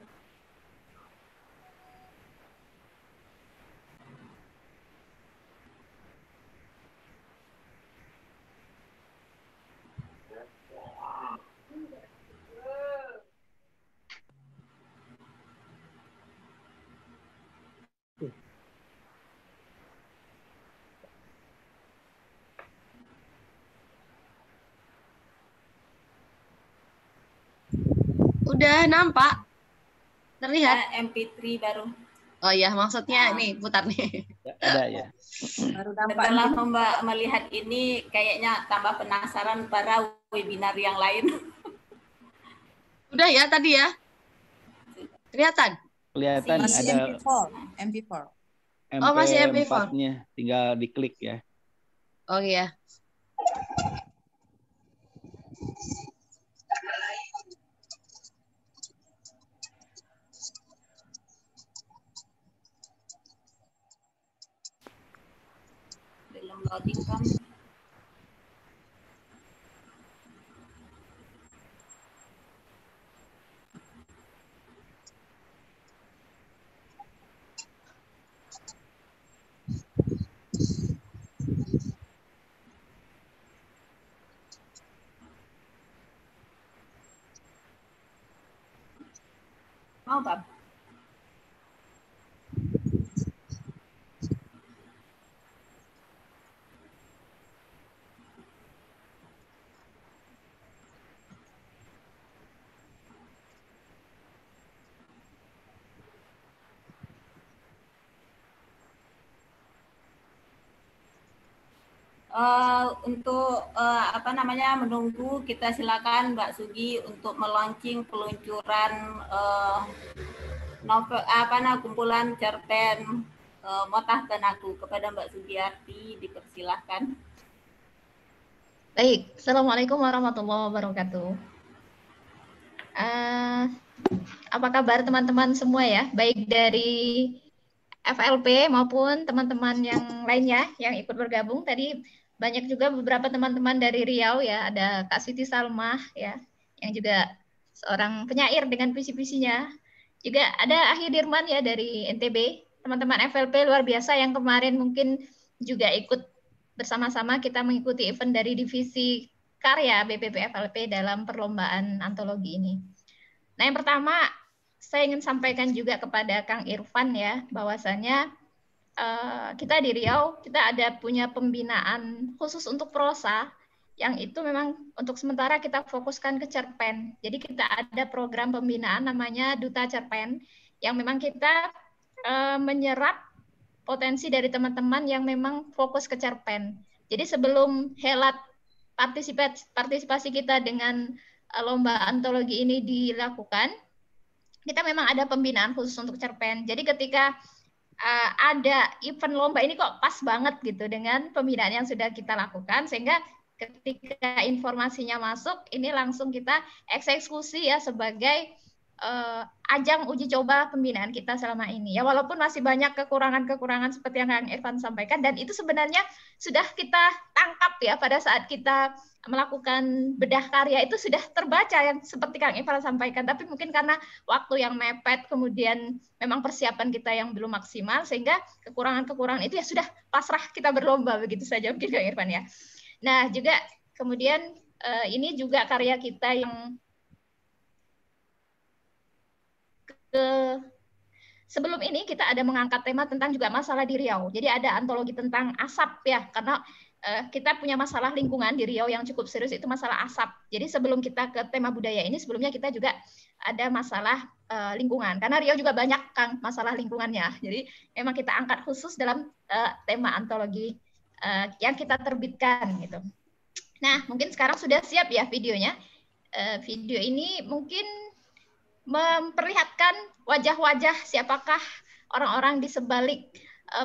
Udah nampak? Terlihat? MP3 baru. Oh iya, maksudnya nih putar nih. Ada ya. Baru nampak. Setelah melihat ini kayaknya tambah penasaran para webinar yang lain. Udah ya tadi ya? Kelihatan? Kelihatan masih ada MP4. Oh, masih MP4. MP4-nya, tinggal diklik ya. Oh iya. Belum loading kan? Mau Bab? Untuk menunggu, kita silakan Mbak Sugi untuk meluncing peluncuran kumpulan cerpen Motah Tanaku. Kepada Mbak Sugiyarti dipersilahkan. Baik, Assalamualaikum warahmatullahi wabarakatuh. Apa kabar teman-teman semua ya, baik dari FLP maupun teman-teman yang lainnya yang ikut bergabung. Tadi banyak juga beberapa teman-teman dari Riau ya, ada Kak Siti Salmah ya, yang juga seorang penyair dengan visi-visinya. Juga ada Ahi Dirman ya dari NTB, teman-teman FLP luar biasa yang kemarin mungkin juga ikut bersama-sama kita mengikuti event dari divisi karya BPP FLP dalam perlombaan antologi ini. Nah, yang pertama saya ingin sampaikan juga kepada Kang Irfan ya, bahwasanya kita di Riau, kita ada punya pembinaan khusus untuk prosa, yang itu memang untuk sementara kita fokuskan ke cerpen. Jadi kita ada program pembinaan namanya Duta Cerpen, yang memang kita menyerap potensi dari teman-teman yang memang fokus ke cerpen. Jadi sebelum helat partisipasi kita dengan lomba antologi ini dilakukan, kita memang ada pembinaan khusus untuk cerpen. Jadi ketika ada event lomba ini kok pas banget gitu dengan pembinaan yang sudah kita lakukan, sehingga ketika informasinya masuk, ini langsung kita eksekusi ya sebagai ajang uji coba pembinaan kita selama ini. Ya walaupun masih banyak kekurangan-kekurangan seperti yang Kang Irfan sampaikan, dan itu sebenarnya sudah kita tangkap ya pada saat kita melakukan bedah karya, itu sudah terbaca yang seperti Kang Irfan sampaikan, tapi mungkin karena waktu yang mepet, kemudian memang persiapan kita yang belum maksimal, sehingga kekurangan-kekurangan itu ya sudah pasrah kita berlomba, begitu saja mungkin Kang Irfan ya. Nah juga kemudian ini juga karya kita yang sebelum ini kita ada mengangkat tema tentang juga masalah di Riau. Jadi ada antologi tentang asap ya, karena kita punya masalah lingkungan di Riau yang cukup serius, itu masalah asap. Jadi sebelum kita ke tema budaya ini, sebelumnya kita juga ada masalah lingkungan. Karena Riau juga banyak Kang masalah lingkungannya. Jadi memang kita angkat khusus dalam tema antologi yang kita terbitkan gitu. Nah, mungkin sekarang sudah siap ya videonya. Video ini mungkin memperlihatkan wajah-wajah siapakah orang-orang di sebalik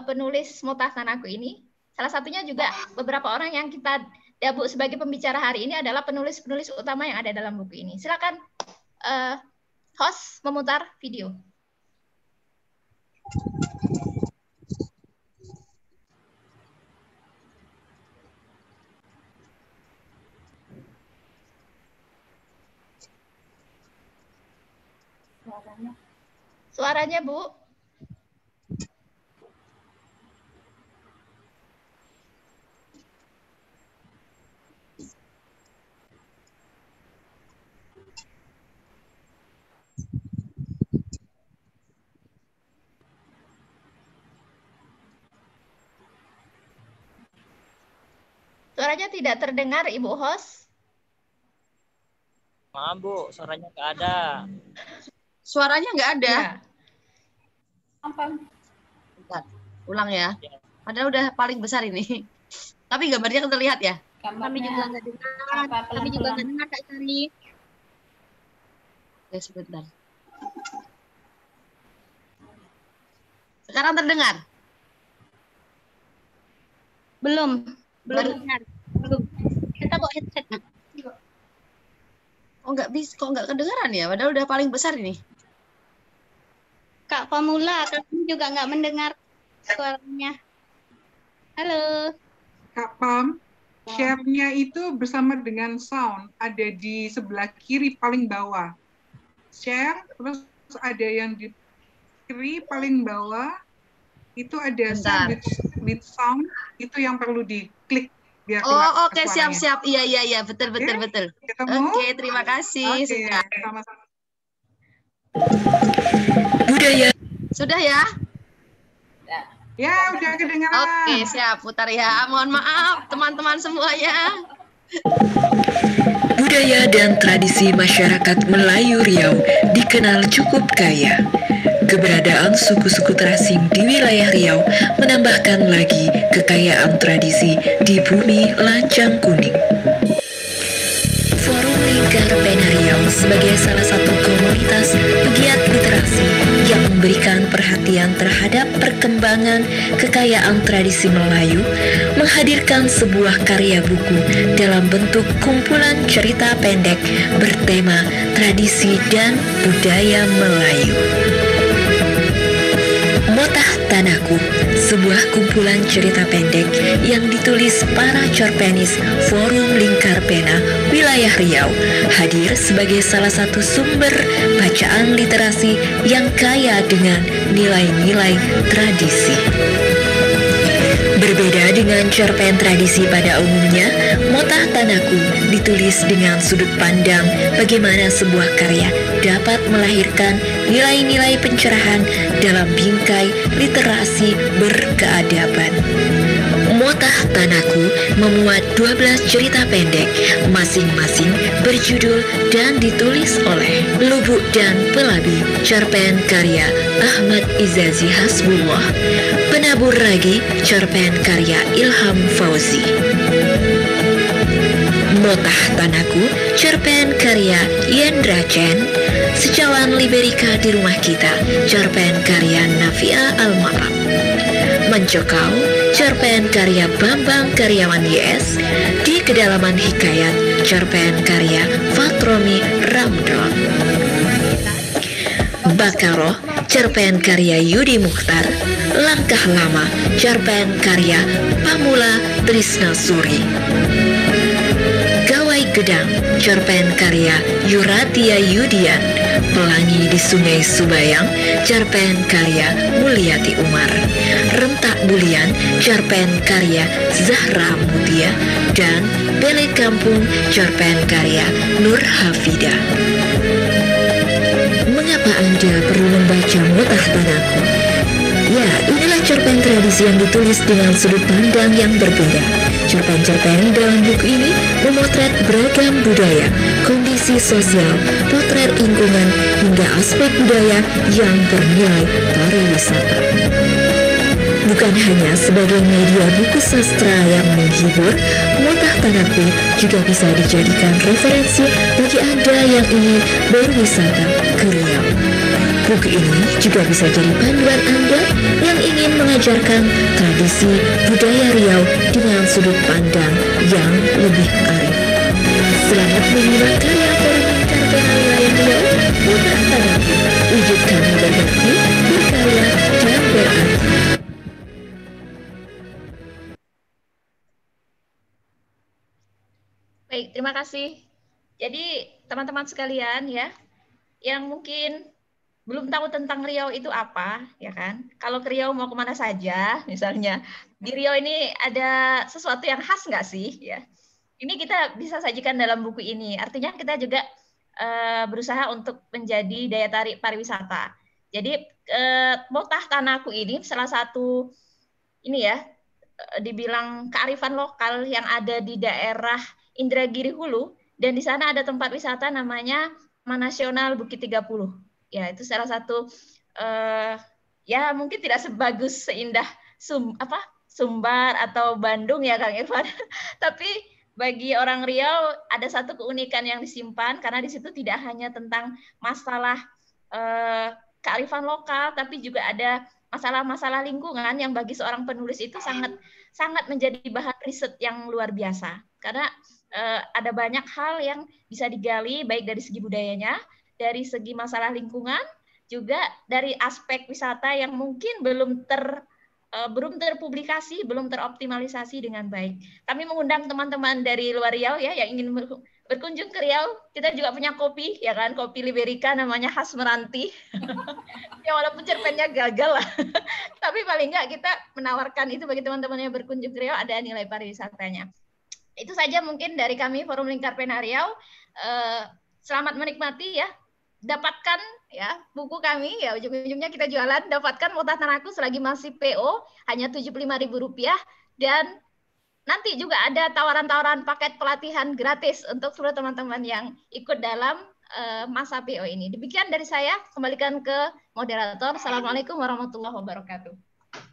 penulis Mota Tanahku ini. Salah satunya juga beberapa orang yang kita dabuk sebagai pembicara hari ini adalah penulis-penulis utama yang ada dalam buku ini. Silakan host memutar video. Suaranya, Bu. Suaranya tidak terdengar, Ibu host. Maaf, Bu, suaranya nggak ada. Suaranya nggak ada. Ya. Bentar, ulang ya. Padahal udah paling besar ini. Tapi gambarnya terlihat ya. Kami juga nggak dengar. Kami juga nggak dengar, Kak Sari. Oke, sebentar. Sekarang terdengar? Belum dengar. Belum. Kita bawa headset. Kok nggak kedengaran ya? Padahal udah paling besar ini. Kak Pamula, kami juga nggak mendengar suaranya. Halo. Kak Pam, share-nya itu bersama dengan sound, ada di sebelah kiri paling bawah. Share, terus ada yang di kiri paling bawah, itu ada with sound, itu yang perlu diklik. Biar oh, oke, siap. Iya, betul. Oke, terima kasih. Oke, sama-sama. Budaya. Sudah ya? Ya, udah kedengaran. Oke, siap. Putar ya. Mohon maaf teman-teman semuanya. Budaya dan tradisi masyarakat Melayu Riau dikenal cukup kaya. Keberadaan suku-suku terasing di wilayah Riau menambahkan lagi kekayaan tradisi di bumi Lancang Kuning. Forum Lingkar Pena Riau sebagai salah satu komunitas pegiat literasi yang memberikan perhatian terhadap perkembangan kekayaan tradisi Melayu, menghadirkan sebuah karya buku dalam bentuk kumpulan cerita pendek bertema tradisi dan budaya Melayu. Motah Tanahku, sebuah kumpulan cerita pendek yang ditulis para cerpenis Forum Lingkar Pena wilayah Riau, hadir sebagai salah satu sumber bacaan literasi yang kaya dengan nilai-nilai tradisi. Berbeda dengan cerpen tradisi pada umumnya, Motah Tanahku ditulis dengan sudut pandang bagaimana sebuah karya dapat melahirkan nilai-nilai pencerahan dalam bingkai literasi berkeadaban. Motah Tanahku memuat 12 cerita pendek, masing-masing berjudul dan ditulis oleh Lubuk dan Pelabi, cerpen karya Ahmad Izazi Hasbullah, Penabur Ragi, cerpen karya Ilham Fauzi. Motah Tanahku, cerpen karya Yendra Chen, Secawan Liberika di Rumah Kita, cerpen karya Nafia Almarab. Mencekau, cerpen karya Bambang Karyawan YS, Di Kedalaman Hikayat, cerpen karya Fatromi Ramdon. Bakaroh, cerpen karya Yudi Mukhtar, Langkah Lama, cerpen karya Pamula Trisna Suri. Gawai Gedang, cerpen karya Yuratia Yudian, Pelangi di Sungai Subayang, cerpen karya Mulyati Umar. Rentak Bulian, cerpen karya Zahra Mutia, dan Bele Kampung, cerpen karya Nur Hafida. Mengapa Anda perlu membaca Motah Tanahku? Ya, inilah cerpen tradisi yang ditulis dengan sudut pandang yang berbeda. Cerpen-cerpen dalam buku ini memotret beragam budaya, kondisi sosial, potret lingkungan, hingga aspek budaya yang bernilai pariwisata. Bukan hanya sebagai media buku sastra yang menghibur, Motah Tanahku juga bisa dijadikan referensi bagi Anda yang ingin berwisata ke Riau. Buku ini juga bisa jadi panduan Anda yang ingin mengajarkan tradisi budaya Riau dengan sudut pandang yang lebih arif. Selamat menyimak karya Forum Lingkar Pena Wilayah Riau, Motah Tanahku, wujudkan berbakti, berkarya, dan berarti. Baik, terima kasih. Jadi teman-teman sekalian ya, yang mungkin belum tahu tentang Riau itu apa, ya kan? Kalau ke Riau mau kemana saja, misalnya di Riau ini ada sesuatu yang khas nggak sih? Ya, ini kita bisa sajikan dalam buku ini. Artinya kita juga berusaha untuk menjadi daya tarik pariwisata. Jadi Motah Tanahku ini salah satu ini ya, dibilang kearifan lokal yang ada di daerah Indragiri Hulu, dan di sana ada tempat wisata namanya Taman Nasional Bukit 30. Ya, itu salah satu ya mungkin tidak sebagus seindah Sumbar atau Bandung ya Kang Irfan. Tapi bagi orang Riau ada satu keunikan yang disimpan, karena di situ tidak hanya tentang masalah kearifan lokal, tapi juga ada masalah-masalah lingkungan yang bagi seorang penulis itu sangat menjadi bahan riset yang luar biasa. Karena ada banyak hal yang bisa digali baik dari segi budayanya, dari segi masalah lingkungan, juga dari aspek wisata yang mungkin belum terpublikasi, belum teroptimalisasi dengan baik. Kami mengundang teman-teman dari luar Riau ya yang ingin berkunjung ke Riau. Kita juga punya kopi, ya kan, kopi Liberika namanya khas Meranti. Ya walaupun cerpennya gagal lah, tapi paling nggak kita menawarkan itu bagi teman-teman yang berkunjung ke Riau, ada nilai pariwisatanya. Itu saja mungkin dari kami Forum Lingkar Pena Riau. Selamat menikmati ya. Dapatkan ya buku kami ya, ujung-ujungnya kita jualan. Dapatkan Motah Tanahku selagi masih PO hanya Rp75.000, dan nanti juga ada tawaran-tawaran paket pelatihan gratis untuk seluruh teman-teman yang ikut dalam masa PO ini. Demikian dari saya, kembalikan ke moderator. Assalamualaikum warahmatullahi wabarakatuh.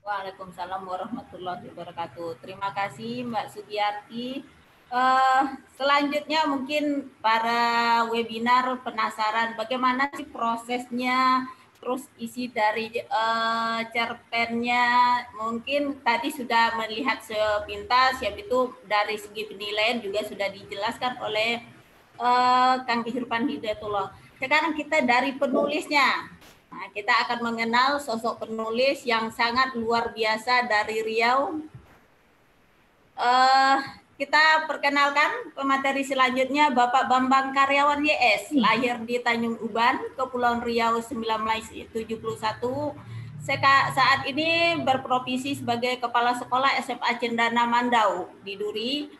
Waalaikumsalam warahmatullahi wabarakatuh. Terima kasih Mbak Sugiyarti. Selanjutnya mungkin para webinar penasaran bagaimana sih prosesnya, terus isi dari cerpennya. Mungkin tadi sudah melihat sepintas, yaitu dari segi penilaian juga sudah dijelaskan oleh Kang Irfan Hidayatullah. Sekarang kita dari penulisnya. Nah, kita akan mengenal sosok penulis yang sangat luar biasa dari Riau. Kita perkenalkan pemateri selanjutnya, Bapak Bambang Karyawan YS, lahir di Tanjung Uban, Kepulauan Riau 1971. Saat ini berprofesi sebagai Kepala Sekolah SMA Cendana Mandau di Duri.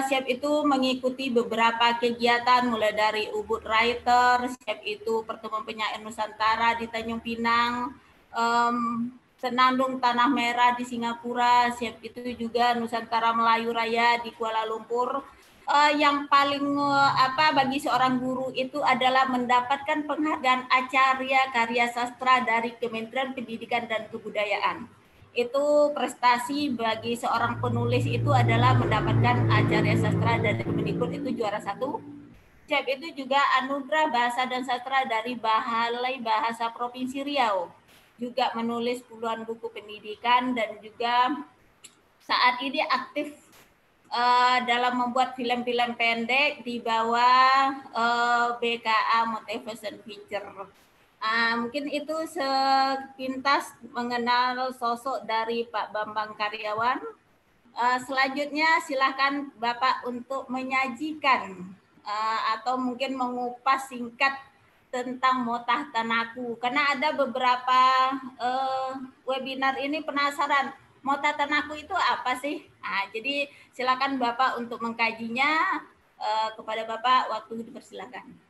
Chef itu mengikuti beberapa kegiatan mulai dari Ubud Writer, Chef itu pertemuan penyair Nusantara di Tanjung Pinang, Senandung Tanah Merah di Singapura, Chef itu juga Nusantara Melayu Raya di Kuala Lumpur. Yang paling bagi seorang guru itu adalah mendapatkan penghargaan Acarya Karya Sastra dari Kementerian Pendidikan dan Kebudayaan. Itu prestasi bagi seorang penulis itu adalah mendapatkan Acarya Sastra dari Kemendikbud, itu juara 1. Chef itu juga anugerah bahasa dan sastra dari Balai Bahasa Provinsi Riau. Juga menulis puluhan buku pendidikan dan juga saat ini aktif dalam membuat film-film pendek di bawah BKA Motivation Feature. Mungkin itu sepintas mengenal sosok dari Pak Bambang Karyawan. Selanjutnya silakan Bapak untuk menyajikan atau mungkin mengupas singkat tentang Motah Tanaku. Karena ada beberapa webinar ini penasaran, Motah Tanaku itu apa sih? Jadi silakan Bapak untuk mengkajinya. Kepada Bapak waktu dipersilakan.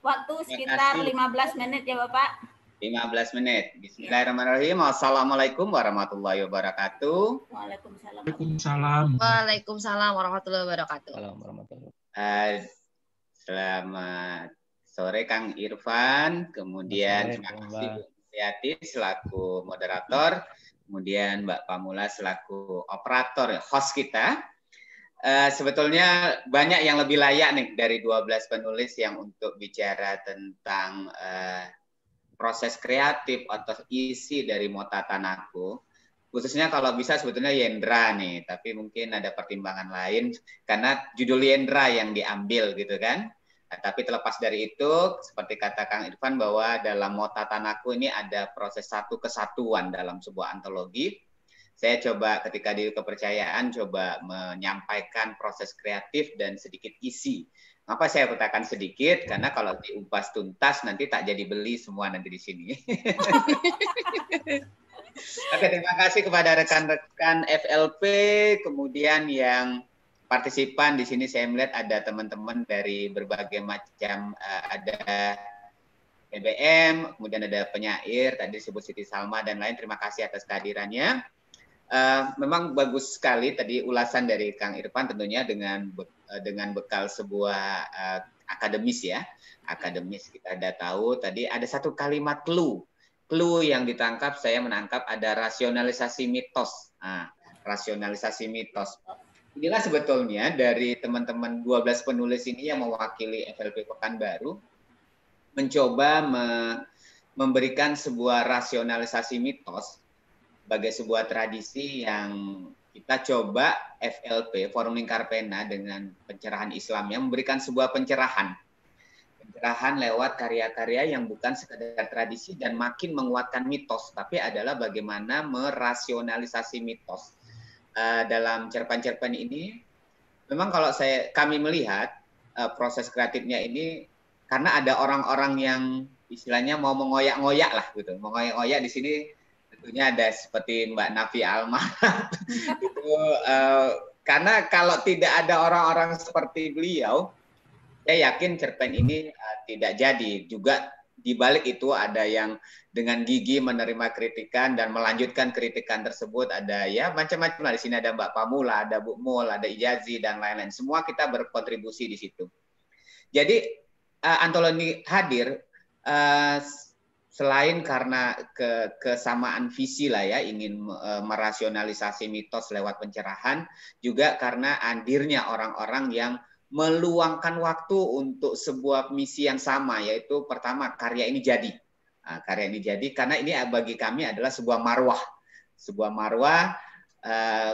Waktu sekitar 15 menit ya Bapak. 15 menit. Bismillahirrahmanirrahim. Assalamualaikum warahmatullahi wabarakatuh. Waalaikumsalam. Waalaikumsalam warahmatullahi wabarakatuh. Selamat sore Kang Irfan, kemudian terima kasih Bu Yati selaku moderator, kemudian Mbak Pamula selaku operator, host kita. Sebetulnya banyak yang lebih layak nih dari 12 penulis yang untuk bicara tentang proses kreatif atau isi dari Motah Tanaku. Khususnya kalau bisa sebetulnya Yendra nih, tapi mungkin ada pertimbangan lain karena judul Yendra yang diambil gitu kan. Tapi terlepas dari itu, seperti kata Kang Irfan bahwa dalam Motah Tanaku ini ada proses satu kesatuan dalam sebuah antologi. Saya coba ketika di kepercayaan coba menyampaikan proses kreatif dan sedikit isi. Kenapa saya katakan sedikit? Karena kalau diupas tuntas nanti tak jadi beli semua nanti di sini. Oke, terima kasih kepada rekan-rekan FLP, kemudian yang partisipan di sini saya melihat ada teman-teman dari berbagai macam, ada BBM, kemudian ada penyair, tadi disebut Siti Salma dan lain. Terima kasih atas kehadirannya. Memang bagus sekali tadi ulasan dari Kang Irfan tentunya dengan bekal sebuah akademis ya. Akademis kita ada tahu tadi ada satu kalimat clue yang ditangkap, saya menangkap ada rasionalisasi mitos. Rasionalisasi mitos. Inilah sebetulnya dari teman-teman 12 penulis ini yang mewakili FLP Pekanbaru mencoba memberikan sebuah rasionalisasi mitos sebagai sebuah tradisi yang kita coba FLP, Forum Lingkar Pena dengan pencerahan Islamnya memberikan sebuah pencerahan lewat karya-karya yang bukan sekedar tradisi dan makin menguatkan mitos, tapi adalah bagaimana merasionalisasi mitos. Dalam cerpen-cerpen ini, memang kalau kami melihat proses kreatifnya ini karena ada orang-orang yang istilahnya mau mengoyak-ngoyak lah gitu, mengoyak-ngoyak di sini. Tentunya ada seperti Mbak Nafi Alma itu karena kalau tidak ada orang-orang seperti beliau, saya yakin cerpen ini tidak jadi. Juga di balik itu ada yang dengan gigi menerima kritikan dan melanjutkan kritikan tersebut, ada ya macam-macam lah. Di sini ada Mbak Pamula, ada Bu Mul, ada Ijazi dan lain-lain. Semua kita berkontribusi di situ. Jadi antologi hadir selain karena kesamaan visi lah ya, ingin merasionalisasi mitos lewat pencerahan, juga karena hadirnya orang-orang yang meluangkan waktu untuk sebuah misi yang sama, yaitu pertama karya ini jadi. Karya ini jadi karena ini bagi kami adalah sebuah marwah. Sebuah marwah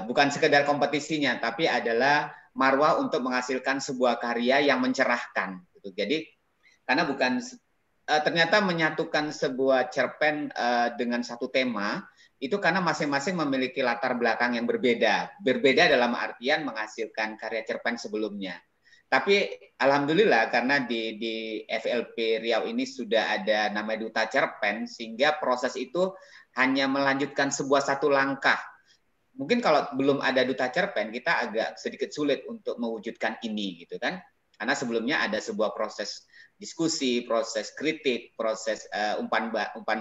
bukan sekedar kompetisinya, tapi adalah marwah untuk menghasilkan sebuah karya yang mencerahkan. Jadi karena bukan ternyata menyatukan sebuah cerpen dengan satu tema itu karena masing-masing memiliki latar belakang yang berbeda. Berbeda dalam artian menghasilkan karya cerpen sebelumnya. Tapi alhamdulillah karena di FLP Riau ini sudah ada namanya Duta Cerpen, sehingga proses itu hanya melanjutkan sebuah satu langkah. Mungkin kalau belum ada duta cerpen, kita agak sedikit sulit untuk mewujudkan ini, gitu kan? Karena sebelumnya ada sebuah proses diskusi, proses kritik, proses umpan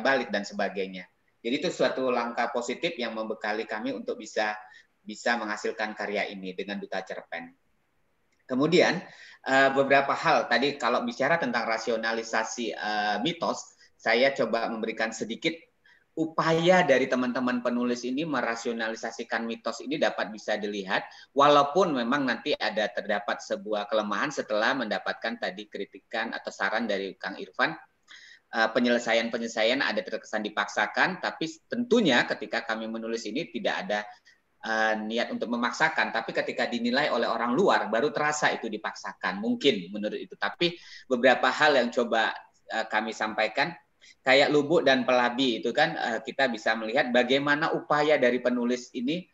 balik dan sebagainya. Jadi itu suatu langkah positif yang membekali kami untuk bisa menghasilkan karya ini dengan duta cerpen. Kemudian beberapa hal tadi kalau bicara tentang rasionalisasi mitos, saya coba memberikan sedikit upaya dari teman-teman penulis ini merasionalisasikan mitos ini dapat bisa dilihat, walaupun memang nanti terdapat sebuah kelemahan setelah mendapatkan tadi kritikan atau saran dari Kang Irfan, penyelesaian ada terkesan dipaksakan, tapi tentunya ketika kami menulis ini tidak ada niat untuk memaksakan, tapi ketika dinilai oleh orang luar baru terasa itu dipaksakan, mungkin menurut itu. Tapi beberapa hal yang coba kami sampaikan, kayak Lubuk dan Pelabi itu kan kita bisa melihat bagaimana upaya dari penulis ini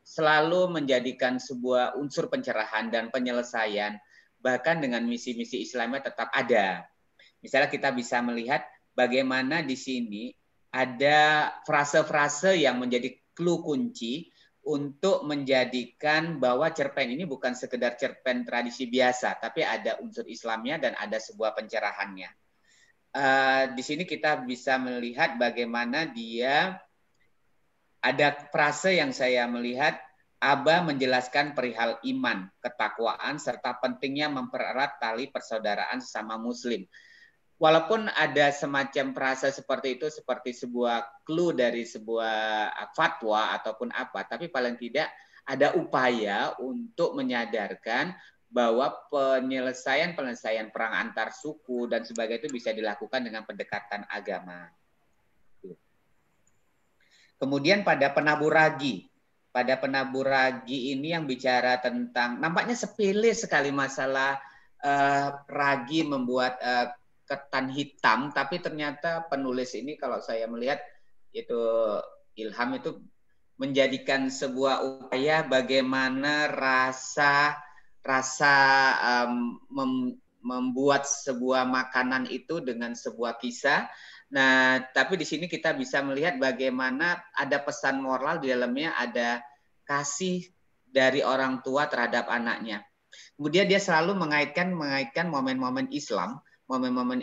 selalu menjadikan sebuah unsur pencerahan dan penyelesaian, bahkan dengan misi-misi Islamnya tetap ada. Misalnya kita bisa melihat bagaimana di sini ada frase-frase yang menjadi clue kunci untuk menjadikan bahwa cerpen ini bukan sekedar cerpen tradisi biasa, tapi ada unsur Islamnya dan ada sebuah pencerahannya. Di sini kita bisa melihat bagaimana dia ada frase yang saya melihat, Aba menjelaskan perihal iman, ketakwaan, serta pentingnya mempererat tali persaudaraan sesama muslim. Walaupun ada semacam frase seperti itu, seperti sebuah clue dari sebuah fatwa ataupun apa, tapi paling tidak ada upaya untuk menyadarkan bahwa penyelesaian perang antar suku dan sebagainya itu bisa dilakukan dengan pendekatan agama. Kemudian pada Penabur Ragi. Pada Penabur Ragi ini yang bicara tentang, nampaknya sepele sekali masalah ragi membuat ketan hitam, tapi ternyata penulis ini kalau saya melihat itu Ilham itu menjadikan sebuah upaya bagaimana membuat sebuah makanan itu dengan sebuah kisah. Nah, tapi di sini kita bisa melihat bagaimana ada pesan moral di dalamnya, ada kasih dari orang tua terhadap anaknya. Kemudian dia selalu mengaitkan momen-momen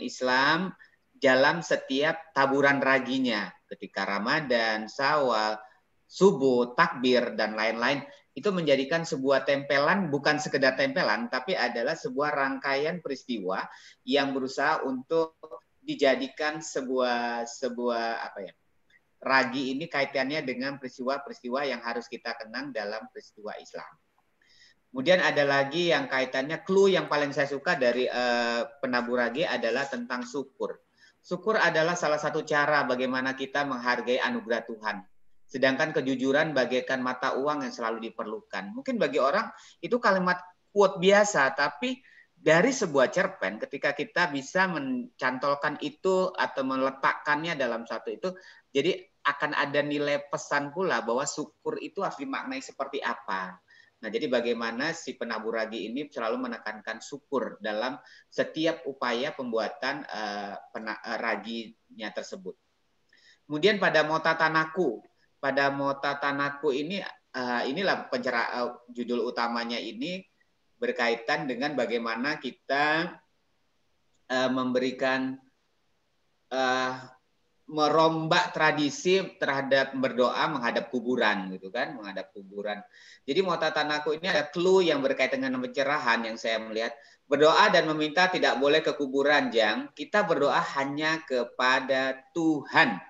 Islam dalam setiap taburan raginya, ketika Ramadan, Syawal, Subuh, Takbir, dan lain-lain. Itu menjadikan sebuah tempelan, bukan sekedar tempelan, tapi adalah sebuah rangkaian peristiwa yang berusaha untuk dijadikan sebuah ragi ini kaitannya dengan peristiwa-peristiwa yang harus kita kenang dalam peristiwa Islam. Kemudian ada lagi yang kaitannya, clue yang paling saya suka dari Penabur Ragi adalah tentang syukur. Syukur adalah salah satu cara bagaimana kita menghargai anugerah Tuhan. Sedangkan kejujuran bagaikan mata uang yang selalu diperlukan. Mungkin bagi orang itu kalimat quote biasa, tapi dari sebuah cerpen ketika kita bisa mencantolkan itu atau meletakkannya dalam satu itu, jadi akan ada nilai pesan pula bahwa syukur itu harus dimaknai seperti apa. Nah, jadi bagaimana si Penabur Ragi ini selalu menekankan syukur dalam setiap upaya pembuatan raginya tersebut. Kemudian pada Mota Tanaku. Pada Mota Tanaku ini, inilah judul utamanya ini berkaitan dengan bagaimana kita memberikan merombak tradisi terhadap berdoa menghadap kuburan, gitu kan, menghadap kuburan. Jadi Mota Tanaku ini ada clue yang berkaitan dengan pencerahan yang saya melihat. Berdoa dan meminta tidak boleh ke kuburan, Jang. Kita berdoa hanya kepada Tuhan.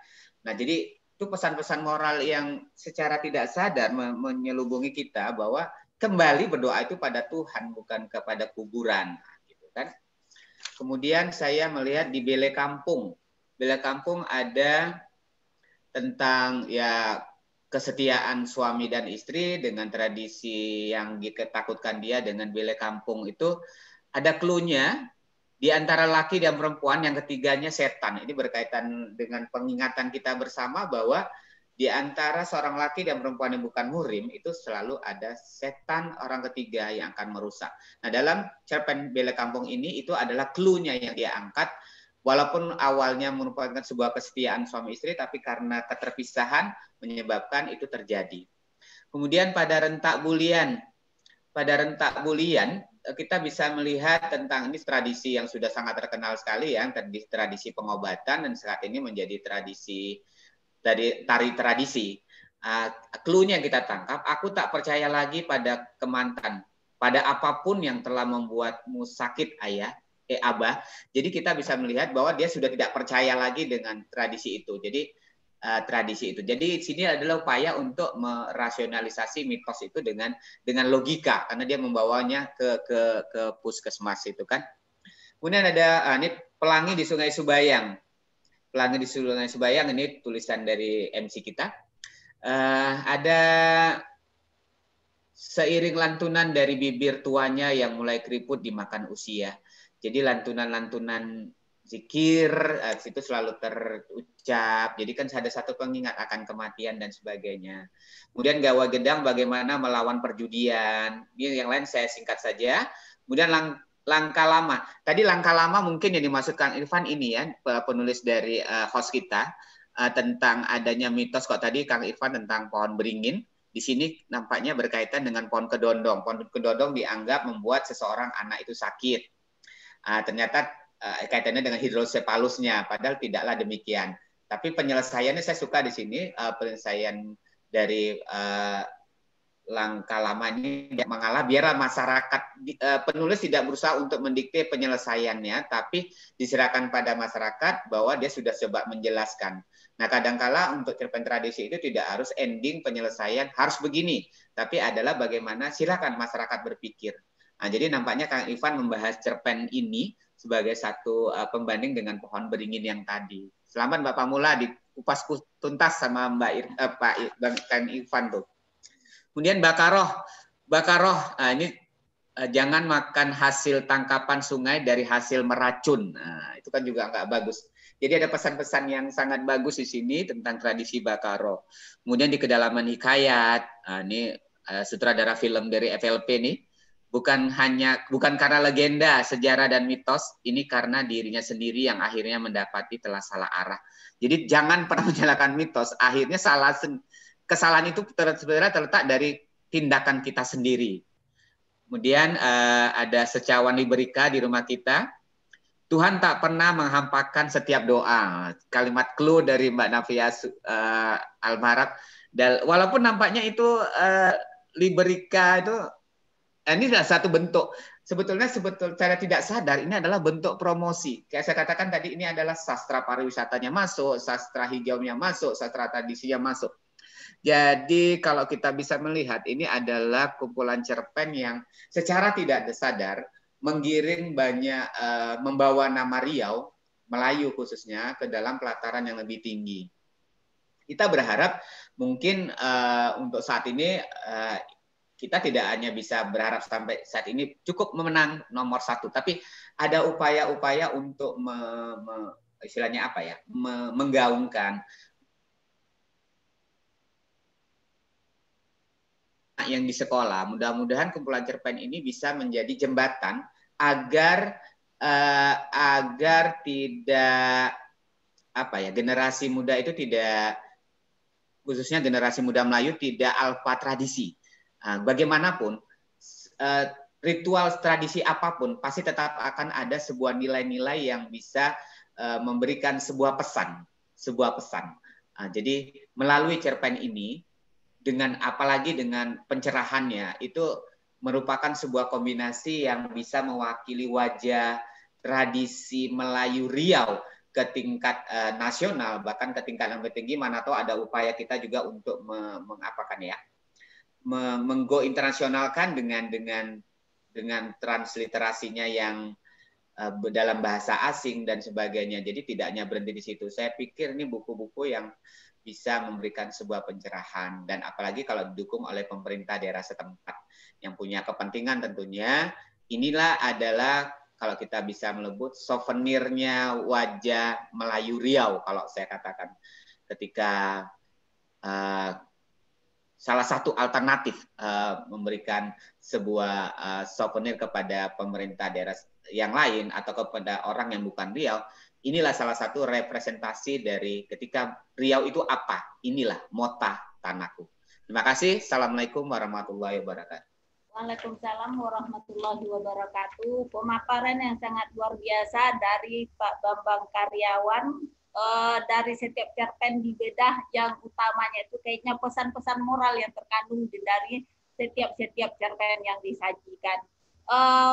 Nah, jadi itu pesan-pesan moral yang secara tidak sadar menyelubungi kita bahwa kembali berdoa itu pada Tuhan, bukan kepada kuburan, gitu kan. Kemudian saya melihat di Bele Kampung. Bele Kampung ada tentang ya kesetiaan suami dan istri dengan tradisi yang diketakutan dia dengan Bele Kampung itu ada clue-nya. Di antara laki dan perempuan, yang ketiganya setan. Ini berkaitan dengan pengingatan kita bersama bahwa di antara seorang laki dan perempuan yang bukan muhrim, itu selalu ada setan orang ketiga yang akan merusak. Nah, dalam cerpen Bele Kampung ini, itu adalah clue-nya yang dia angkat, walaupun awalnya merupakan sebuah kesetiaan suami istri, tapi karena keterpisahan menyebabkan itu terjadi. Kemudian pada rentak bulian kita bisa melihat tentang ini tradisi yang sudah sangat terkenal sekali ya, tradisi pengobatan dan saat ini menjadi tradisi dari tari tradisi. Clue-nya kita tangkap, aku tak percaya lagi pada kemantan, pada apapun yang telah membuatmu sakit ayah, abah. Jadi kita bisa melihat bahwa dia sudah tidak percaya lagi dengan tradisi itu. Jadi Jadi sini adalah upaya untuk merasionalisasi mitos itu dengan logika, karena dia membawanya ke puskesmas itu kan. Kemudian ada ini pelangi di Sungai Subayang. Pelangi di Sungai Subayang ini tulisan dari MC kita. Ada seiring lantunan dari bibir tuanya yang mulai keriput dimakan usia. Jadi lantunan-lantunan zikir itu selalu terucap. Jadi kan ada satu pengingat akan kematian dan sebagainya. Kemudian Gawa Gedang bagaimana melawan perjudian. Ini yang lain saya singkat saja. Kemudian langkah lama. Tadi langkah lama mungkin yang dimaksudkan Irfan ini ya, penulis dari host kita tentang adanya mitos kok tadi Kang Irfan tentang pohon beringin. Di sini nampaknya berkaitan dengan pohon kedondong. Pohon kedondong dianggap membuat seseorang anak itu sakit. Ternyata kaitannya dengan hidrosefalusnya, padahal tidaklah demikian. Tapi penyelesaiannya saya suka di sini, penyelesaian dari langkah lama ini mengalah, biarlah masyarakat, penulis tidak berusaha untuk mendikte penyelesaiannya, tapi diserahkan pada masyarakat bahwa dia sudah coba menjelaskan. Nah, kadangkala untuk cerpen tradisi itu tidak harus ending penyelesaian harus begini, tapi adalah bagaimana silakan masyarakat berpikir. Nah, jadi nampaknya Kang Ivan membahas cerpen ini sebagai satu pembanding dengan pohon beringin yang tadi. Selamat Bapak Mula dikupas tuntas sama Pak Kang Ivan tuh. Kemudian Bakaroh, ini jangan makan hasil tangkapan sungai dari hasil meracun. Nah, itu kan juga nggak bagus. Jadi ada pesan-pesan yang sangat bagus di sini tentang tradisi Bakaroh. Kemudian di kedalaman hikayat, ini sutradara film dari FLP nih. Bukan karena legenda, sejarah dan mitos, ini karena dirinya sendiri yang akhirnya mendapati telah salah arah. Jadi jangan pernah menyalahkan mitos, akhirnya kesalahan itu sebenarnya terletak dari tindakan kita sendiri. Kemudian ada secawan diberikan di rumah kita. Tuhan tak pernah menghampakan setiap doa. Kalimat clue dari Mbak Nafia Almarab. Dan walaupun nampaknya itu Liberika itu ini adalah satu bentuk, sebetulnya secara tidak sadar ini adalah bentuk promosi. Kayak saya katakan tadi, ini adalah sastra pariwisatanya masuk, sastra hijaunya masuk, sastra tradisinya masuk. Jadi kalau kita bisa melihat ini adalah kumpulan cerpen yang secara tidak sadar menggiring banyak, membawa nama Riau, Melayu khususnya, ke dalam pelataran yang lebih tinggi. Kita berharap mungkin untuk saat ini kita tidak hanya bisa berharap sampai saat ini cukup memenang nomor 1, tapi ada upaya-upaya untuk istilahnya apa ya, menggaungkan yang di sekolah. Mudah-mudahan kumpulan cerpen ini bisa menjadi jembatan agar tidak apa ya, generasi muda itu tidak, khususnya generasi muda Melayu tidak alfa tradisi. Bagaimanapun ritual tradisi apapun pasti tetap akan ada sebuah nilai-nilai yang bisa memberikan sebuah pesan. Jadi melalui cerpen ini, dengan apalagi dengan pencerahannya, itu merupakan sebuah kombinasi yang bisa mewakili wajah tradisi Melayu Riau ke tingkat nasional, bahkan ke tingkat yang lebih tinggi. Mana tahu ada upaya kita juga untuk menggo internasionalkan dengan transliterasinya yang dalam bahasa asing dan sebagainya. Jadi tidak hanya berhenti di situ. Saya pikir ini buku-buku yang bisa memberikan sebuah pencerahan, dan apalagi kalau didukung oleh pemerintah daerah setempat yang punya kepentingan tentunya. Inilah adalah kalau kita bisa melebut souvenirnya wajah Melayu Riau, kalau saya katakan, ketika salah satu alternatif memberikan sebuah souvenir kepada pemerintah daerah yang lain atau kepada orang yang bukan Riau, inilah salah satu representasi dari ketika Riau itu apa. Inilah mota tanahku. Terima kasih. Assalamualaikum warahmatullahi wabarakatuh. Waalaikumsalam warahmatullahi wabarakatuh. Pemaparan yang sangat luar biasa dari Pak Bambang Karyawan. Dari setiap cerpen di bedah yang utamanya itu kayaknya pesan-pesan moral yang terkandung dari setiap cerpen yang disajikan.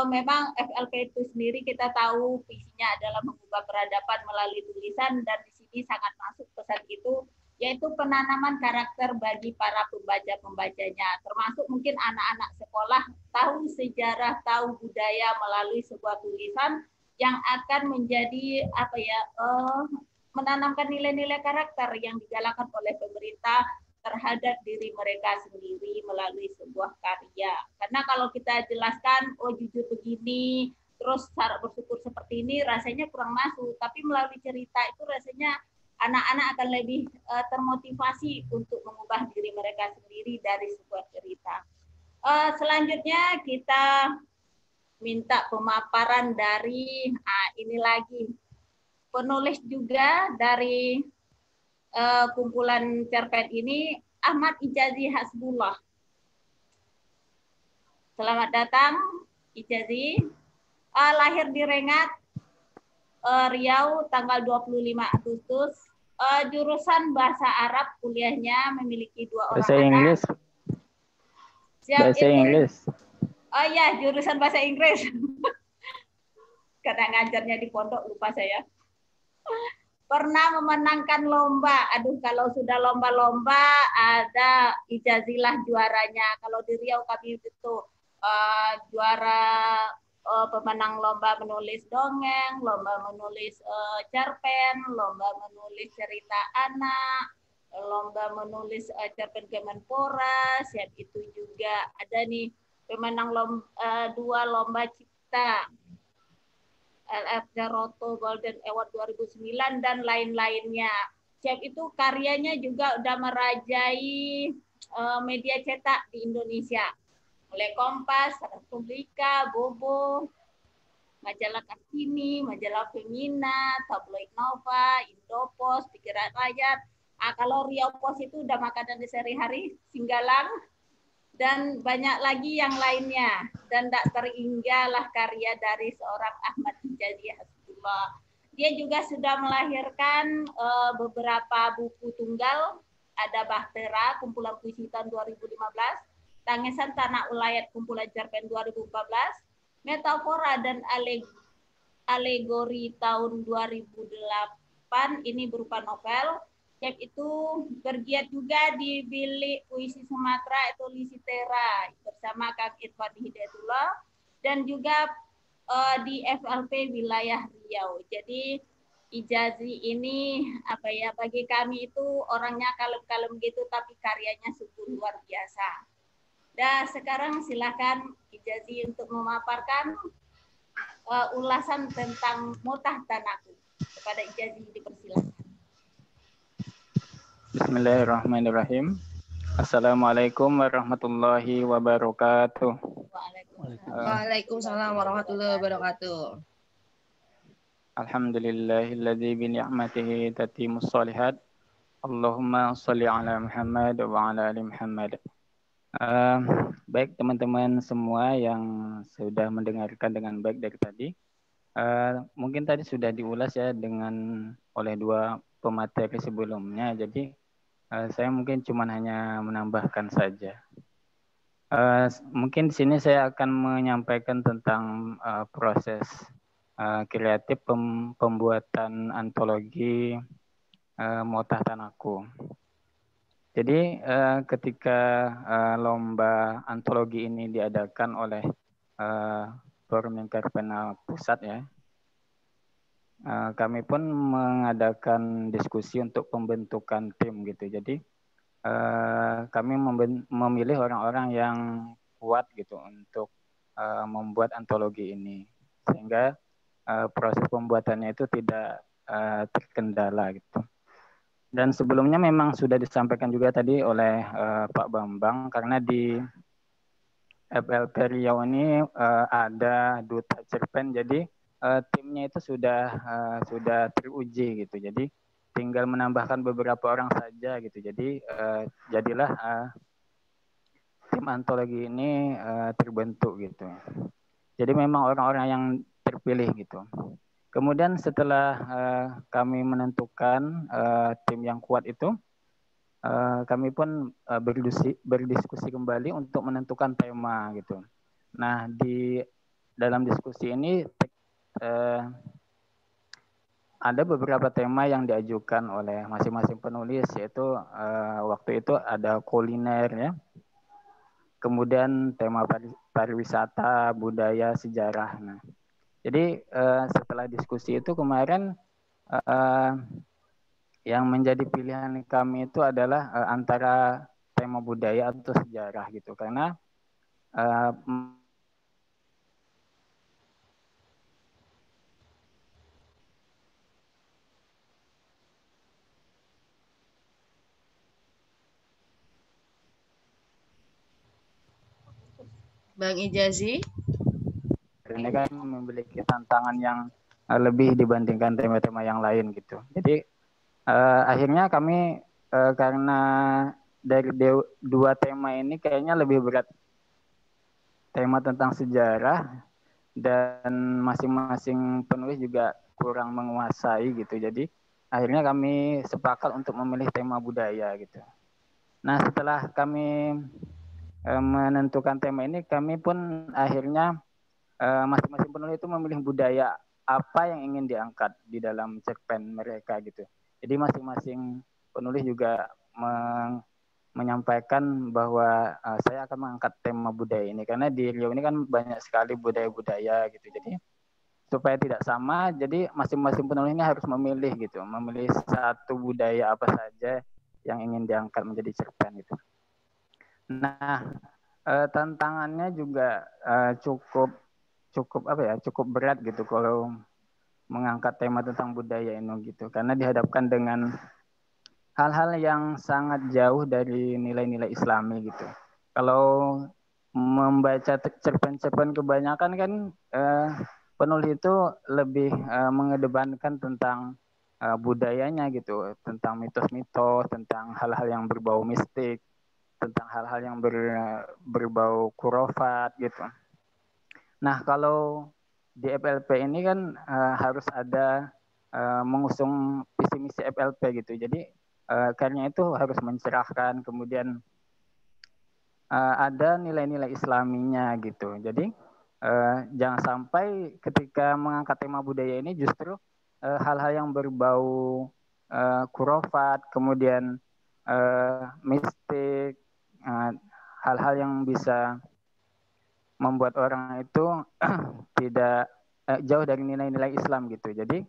Memang FLP itu sendiri kita tahu visinya adalah mengubah peradaban melalui tulisan, dan di sini sangat masuk pesan itu, yaitu penanaman karakter bagi para pembaca-pembacanya, termasuk mungkin anak-anak sekolah tahu sejarah, tahu budaya melalui sebuah tulisan yang akan menjadi menanamkan nilai-nilai karakter yang digalakkan oleh pemerintah terhadap diri mereka sendiri melalui sebuah karya. Karena kalau kita jelaskan, oh jujur begini, terus cara bersyukur seperti ini, rasanya kurang masuk. Tapi melalui cerita itu rasanya anak-anak akan lebih termotivasi untuk mengubah diri mereka sendiri dari sebuah cerita. Selanjutnya kita minta pemaparan dari, ini lagi, penulis juga dari kumpulan cerpen ini, Ahmad Ijazi Hasbullah. Selamat datang, Ijazi. Lahir di Rengat, Riau, tanggal 25 Agustus. Jurusan bahasa Arab, kuliahnya memiliki 2 orang bahasa anak. Inggris. Bahasa Inggris. Oh iya, jurusan bahasa Inggris. Karena ngajarnya di pondok, lupa saya. Pernah memenangkan lomba. Aduh, kalau sudah lomba-lomba ada Ijazilah juaranya. Kalau di Riau kami itu juara pemenang lomba menulis dongeng, lomba menulis cerpen, lomba menulis cerita anak, lomba menulis cerpen Kemenpora. Siap itu juga ada nih pemenang 2 lomba cipta, LF Roto Golden Award 2009 dan lain-lainnya. Chef itu karyanya juga udah merajai media cetak di Indonesia. Mulai Kompas, Republika, Bobo, majalah Kartini, majalah Femina, tabloid Nova, Indopos, Pikiran Rakyat. Kalau Riau Pos itu udah makanan sehari-hari, Singgalang, dan banyak lagi yang lainnya. Dan tak terhinggalah karya dari seorang Ahmad Ijazi Hasbullah. Dia juga sudah melahirkan beberapa buku tunggal. Ada Bahtera, kumpulan puisi tahun 2015. Tangisan Tanah Ulayat, kumpulan cerpen 2014. Metafora dan Alegori tahun 2008. Ini berupa novel. Chef itu bergiat juga di Bilik Puisi Sumatera itu Lisitera bersama Kang Irfan Hidayatullah, dan juga di FLP wilayah Riau. Jadi Ijazi ini bagi kami itu orangnya kalem-kalem gitu, tapi karyanya sungguh luar biasa. Dan sekarang silakan Ijazi untuk memaparkan ulasan tentang motah tanahku. Kepada Ijazi dipersilakan. Bismillahirrahmanirrahim. Assalamualaikum warahmatullahi wabarakatuh. Waalaikumsalam warahmatullahi wabarakatuh. Alhamdulillahilladzi bi ni'matihi tatimmus shalihat. Allahumma shalli ala Muhammad wa ala ali Muhammad. Baik teman-teman semua yang sudah mendengarkan dengan baik dari tadi. Mungkin tadi sudah diulas ya oleh 2 pemateri sebelumnya, jadi saya mungkin cuma hanya menambahkan saja. Mungkin di sini saya akan menyampaikan tentang proses kreatif pembuatan antologi Motah Tanahku. Jadi ketika lomba antologi ini diadakan oleh Forum Lingkar-Pena Pusat ya, kami pun mengadakan diskusi untuk pembentukan tim gitu. Jadi kami memilih orang-orang yang kuat gitu untuk membuat antologi ini, sehingga proses pembuatannya itu tidak terkendala gitu. Dan sebelumnya memang sudah disampaikan juga tadi oleh Pak Bambang, karena di FLP Riau ini ada duta cerpen, jadi timnya itu sudah teruji gitu. Jadi tinggal menambahkan beberapa orang saja gitu. Jadi jadilah tim antologi ini terbentuk gitu. Jadi memang orang-orang yang terpilih gitu. Kemudian setelah kami menentukan tim yang kuat itu, kami pun berdiskusi kembali untuk menentukan tema gitu. Nah, di dalam diskusi ini ada beberapa tema yang diajukan oleh masing-masing penulis, yaitu waktu itu ada kuliner ya, kemudian tema pariwisata, budaya, sejarah. Nah, jadi setelah diskusi itu kemarin yang menjadi pilihan kami itu adalah antara tema budaya atau sejarah gitu, karena Bang Ijazi ini kan memiliki tantangan yang lebih dibandingkan tema-tema yang lain gitu. Jadi akhirnya kami karena dari dua tema ini kayaknya lebih berat tema tentang sejarah dan masing-masing penulis juga kurang menguasai gitu. Jadi akhirnya kami sepakat untuk memilih tema budaya gitu. Nah, setelah kami menentukan tema ini, kami pun akhirnya masing-masing penulis itu memilih budaya apa yang ingin diangkat di dalam cerpen mereka gitu. Jadi masing-masing penulis juga menyampaikan bahwa saya akan mengangkat tema budaya ini karena di Riau ini kan banyak sekali budaya-budaya gitu. Jadi supaya tidak sama, jadi masing-masing penulis ini harus memilih gitu, memilih satu budaya apa saja yang ingin diangkat menjadi cerpen gitu. Nah, tantangannya juga cukup berat gitu kalau mengangkat tema tentang budaya ini gitu, karena dihadapkan dengan hal-hal yang sangat jauh dari nilai-nilai Islami gitu. Kalau membaca cerpen-cerpen kebanyakan kan penulis itu lebih mengedepankan tentang budayanya gitu, tentang mitos-mitos, tentang hal-hal yang berbau mistik, tentang hal-hal yang berbau khurafat gitu. Nah, kalau di FLP ini kan harus ada mengusung visi misi FLP gitu. Jadi karena itu harus mencerahkan, kemudian ada nilai-nilai Islaminya gitu. Jadi jangan sampai ketika mengangkat tema budaya ini justru hal-hal yang berbau khurafat, kemudian mistik, hal-hal yang bisa membuat orang itu tidak jauh dari nilai-nilai Islam gitu. Jadi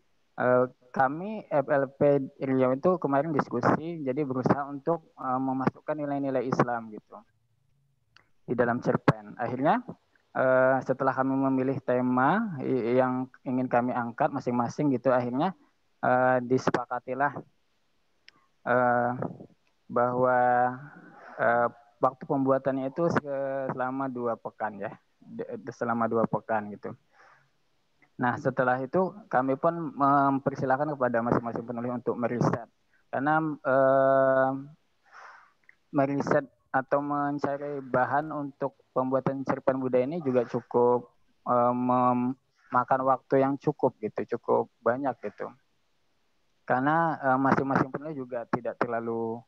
kami FLP Riau itu kemarin diskusi, jadi berusaha untuk memasukkan nilai-nilai Islam gitu di dalam cerpen. Akhirnya setelah kami memilih tema yang ingin kami angkat masing-masing gitu, akhirnya disepakatilah bahwa waktu pembuatannya itu selama 2 pekan ya, selama 2 pekan gitu. Nah, setelah itu kami pun mempersilahkan kepada masing-masing penulis untuk meriset, karena meriset atau mencari bahan untuk pembuatan cerpen budaya ini juga cukup memakan waktu yang cukup gitu, cukup banyak gitu. Karena masing-masing penulis juga tidak terlalu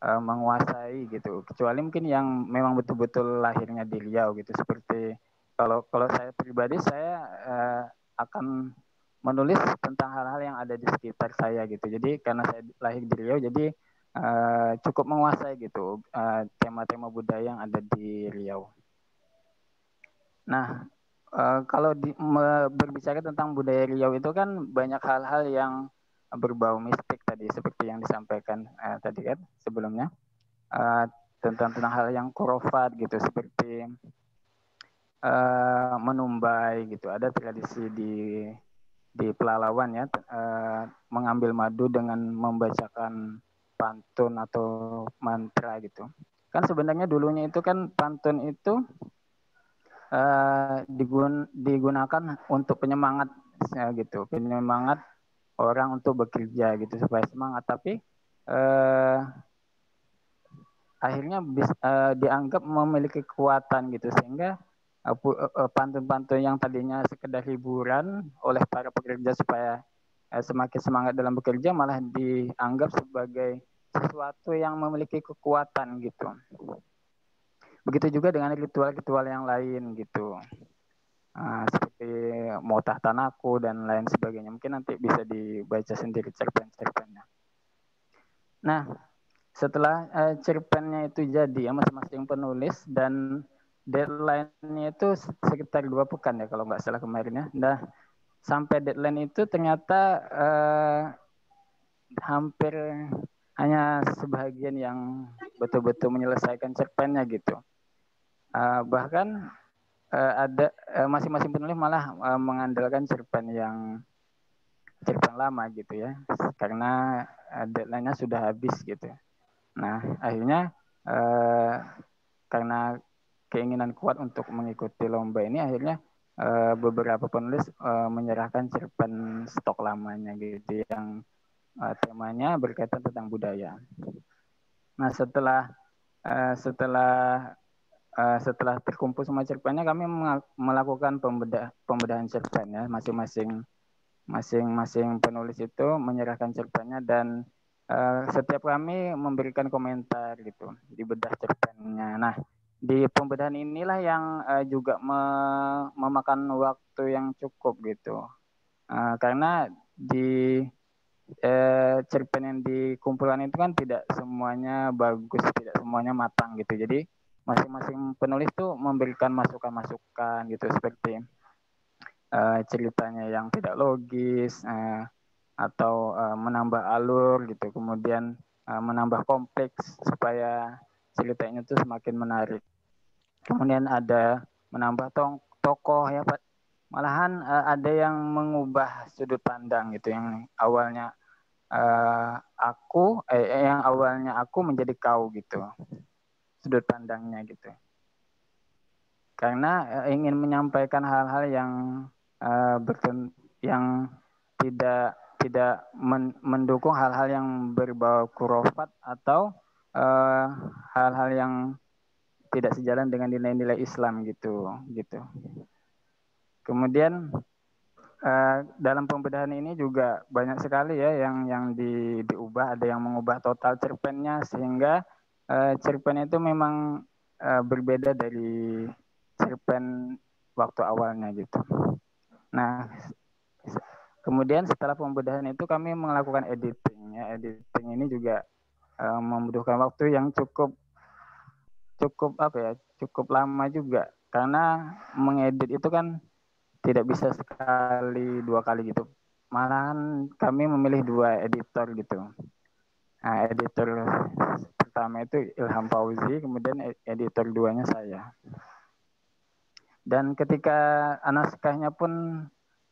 menguasai gitu, kecuali mungkin yang memang betul-betul lahirnya di Riau gitu. Seperti kalau saya pribadi, saya akan menulis tentang hal-hal yang ada di sekitar saya gitu. Jadi karena saya lahir di Riau, jadi cukup menguasai gitu tema-tema budaya yang ada di Riau. Nah, kalau berbicara tentang budaya Riau itu kan banyak hal-hal yang berbau mistik tadi, seperti yang disampaikan tadi kan sebelumnya, tentang hal yang khurafat gitu, seperti menumbai gitu. Ada tradisi di Pelalawan ya, mengambil madu dengan membacakan pantun atau mantra gitu. Kan sebenarnya dulunya itu kan pantun itu digunakan untuk penyemangat gitu, penyemangat orang untuk bekerja gitu supaya semangat. Tapi akhirnya dianggap memiliki kekuatan gitu, sehingga pantun-pantun yang tadinya sekedar hiburan oleh para pekerja supaya semakin semangat dalam bekerja malah dianggap sebagai sesuatu yang memiliki kekuatan gitu. Begitu juga dengan ritual-ritual yang lain gitu. Seperti Motah Tanaku dan lain sebagainya. Mungkin nanti bisa dibaca sendiri cerpen-cerpennya. Nah, setelah cerpennya itu jadi ya masing-masing penulis, dan deadline-nya itu sekitar 2 pekan ya kalau nggak salah kemarin ya. Nah, sampai deadline itu ternyata hampir hanya sebagian yang betul-betul menyelesaikan cerpennya gitu. Bahkan ada masing-masing penulis malah mengandalkan cerpen lama gitu ya, karena deadline-nya sudah habis gitu. Nah, akhirnya karena keinginan kuat untuk mengikuti lomba ini, akhirnya beberapa penulis menyerahkan cerpen stok lamanya gitu yang temanya berkaitan tentang budaya. Nah, setelah terkumpul semua cerpennya, kami melakukan pembedahan cerpen ya, masing-masing penulis itu menyerahkan cerpennya, dan setiap kami memberikan komentar gitu di bedah cerpennya. Nah, di pembedahan inilah yang juga memakan waktu yang cukup gitu, karena di cerpen yang dikumpulkan itu kan tidak semuanya bagus, tidak semuanya matang gitu. Jadi masing-masing penulis tuh memberikan masukan-masukan gitu, seperti ceritanya yang tidak logis, atau menambah alur gitu, kemudian menambah kompleks supaya ceritanya itu semakin menarik. Kemudian ada menambah tokoh ya Pak. Malahan ada yang mengubah sudut pandang gitu, yang awalnya aku menjadi kau gitu, sudut pandangnya gitu. Karena ingin menyampaikan hal-hal yang yang tidak mendukung hal-hal yang berbau khurafat atau hal-hal yang tidak sejalan dengan nilai-nilai Islam gitu. Kemudian dalam pembedahan ini juga banyak sekali ya yang diubah, ada yang mengubah total cerpennya, sehingga cerpen itu memang berbeda dari cerpen waktu awalnya gitu. Nah, kemudian setelah pembedahan itu kami melakukan editing ya. Editing ini juga membutuhkan waktu yang cukup lama juga, karena mengedit itu kan tidak bisa sekali 2 kali gitu. Malahan kami memilih 2 editor gitu. Nah, editor pertama itu Ilham Fauzi, kemudian editor 2-nya saya. Dan ketika naskahnya pun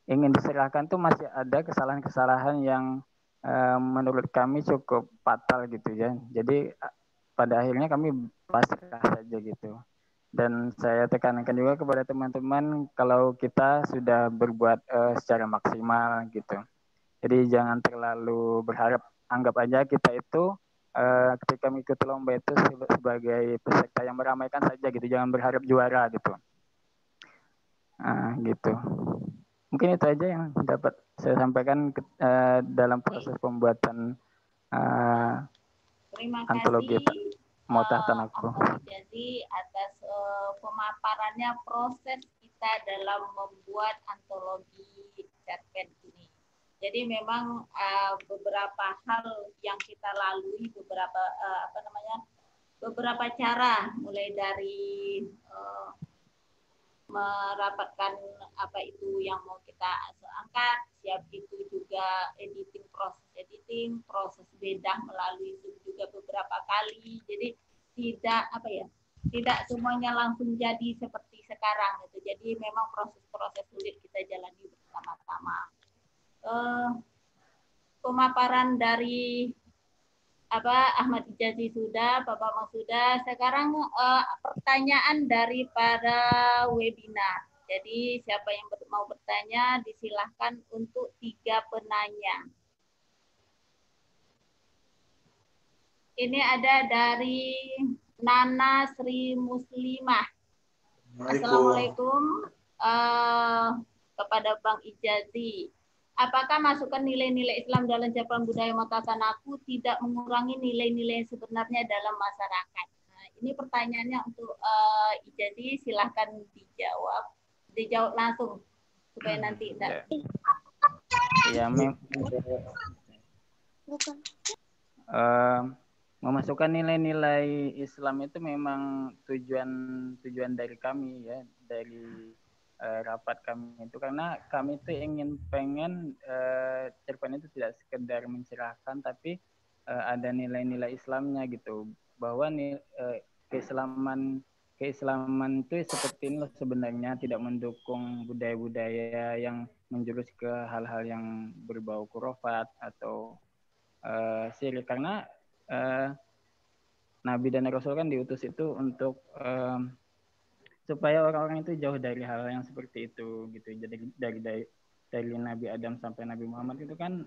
ingin diserahkan tuh masih ada kesalahan-kesalahan yang menurut kami cukup fatal gitu ya. Jadi pada akhirnya kami pasrah saja gitu. Dan saya tekankan juga kepada teman-teman kalau kita sudah berbuat secara maksimal gitu. Jadi jangan terlalu berharap, anggap aja kita itu ketika mengikuti lomba itu sebagai peserta yang meramaikan saja gitu, jangan berharap juara gitu. Gitu. Mungkin itu aja yang dapat saya sampaikan dalam proses pembuatan antologi Motah Tanaku. Jadi atas pemaparannya proses kita dalam membuat antologi cerpen ini. Jadi memang beberapa hal yang kita lalui, beberapa cara, mulai dari merapatkan apa itu yang mau kita angkat, siap itu juga proses bedah melalui itu juga beberapa kali. Jadi tidak semuanya langsung jadi seperti sekarang gitu. Jadi memang proses-proses sulit kita jalani bersama-sama. Pemaparan dari Ahmad Hijazi sudah, Pak Bambang sudah. Sekarang pertanyaan dari para webinar. Jadi siapa yang mau bertanya disilahkan untuk 3 penanya. Ini ada dari Nana Sri Muslimah. Assalamualaikum kepada Bang Ijazi. Apakah masukan nilai-nilai Islam dalam Japan budaya Matasanaku tidak mengurangi nilai-nilai sebenarnya dalam masyarakat? Nah, ini pertanyaannya untuk Ijazi, silahkan dijawab langsung supaya nanti tidak. Memasukkan nilai-nilai Islam itu memang tujuan dari kami ya, dari rapat kami itu, karena kami itu pengen cerpen itu tidak sekedar mencerahkan, tapi ada nilai-nilai Islamnya gitu, bahwa keislaman itu seperti ini sebenarnya, tidak mendukung budaya-budaya yang menjurus ke hal-hal yang berbau khurafat atau syirik, karena Nabi dan Rasul kan diutus itu untuk supaya orang-orang itu jauh dari hal yang seperti itu gitu. Jadi dari Nabi Adam sampai Nabi Muhammad itu kan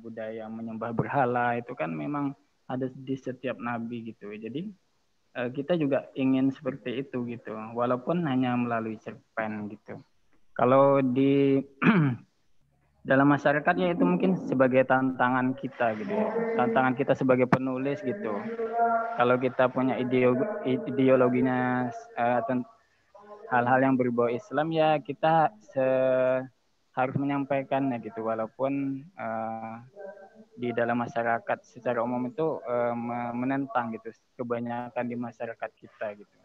budaya menyembah berhala itu kan memang ada di setiap nabi gitu. Jadi kita juga ingin seperti itu gitu, walaupun hanya melalui cerpen gitu. Kalau di dalam masyarakat ya itu mungkin sebagai tantangan kita gitu ya. Tantangan kita sebagai penulis gitu. Kalau kita punya ideologinya hal-hal yang berbau Islam ya kita harus menyampaikannya gitu, walaupun di dalam masyarakat secara umum itu menentang gitu, kebanyakan di masyarakat kita gitu.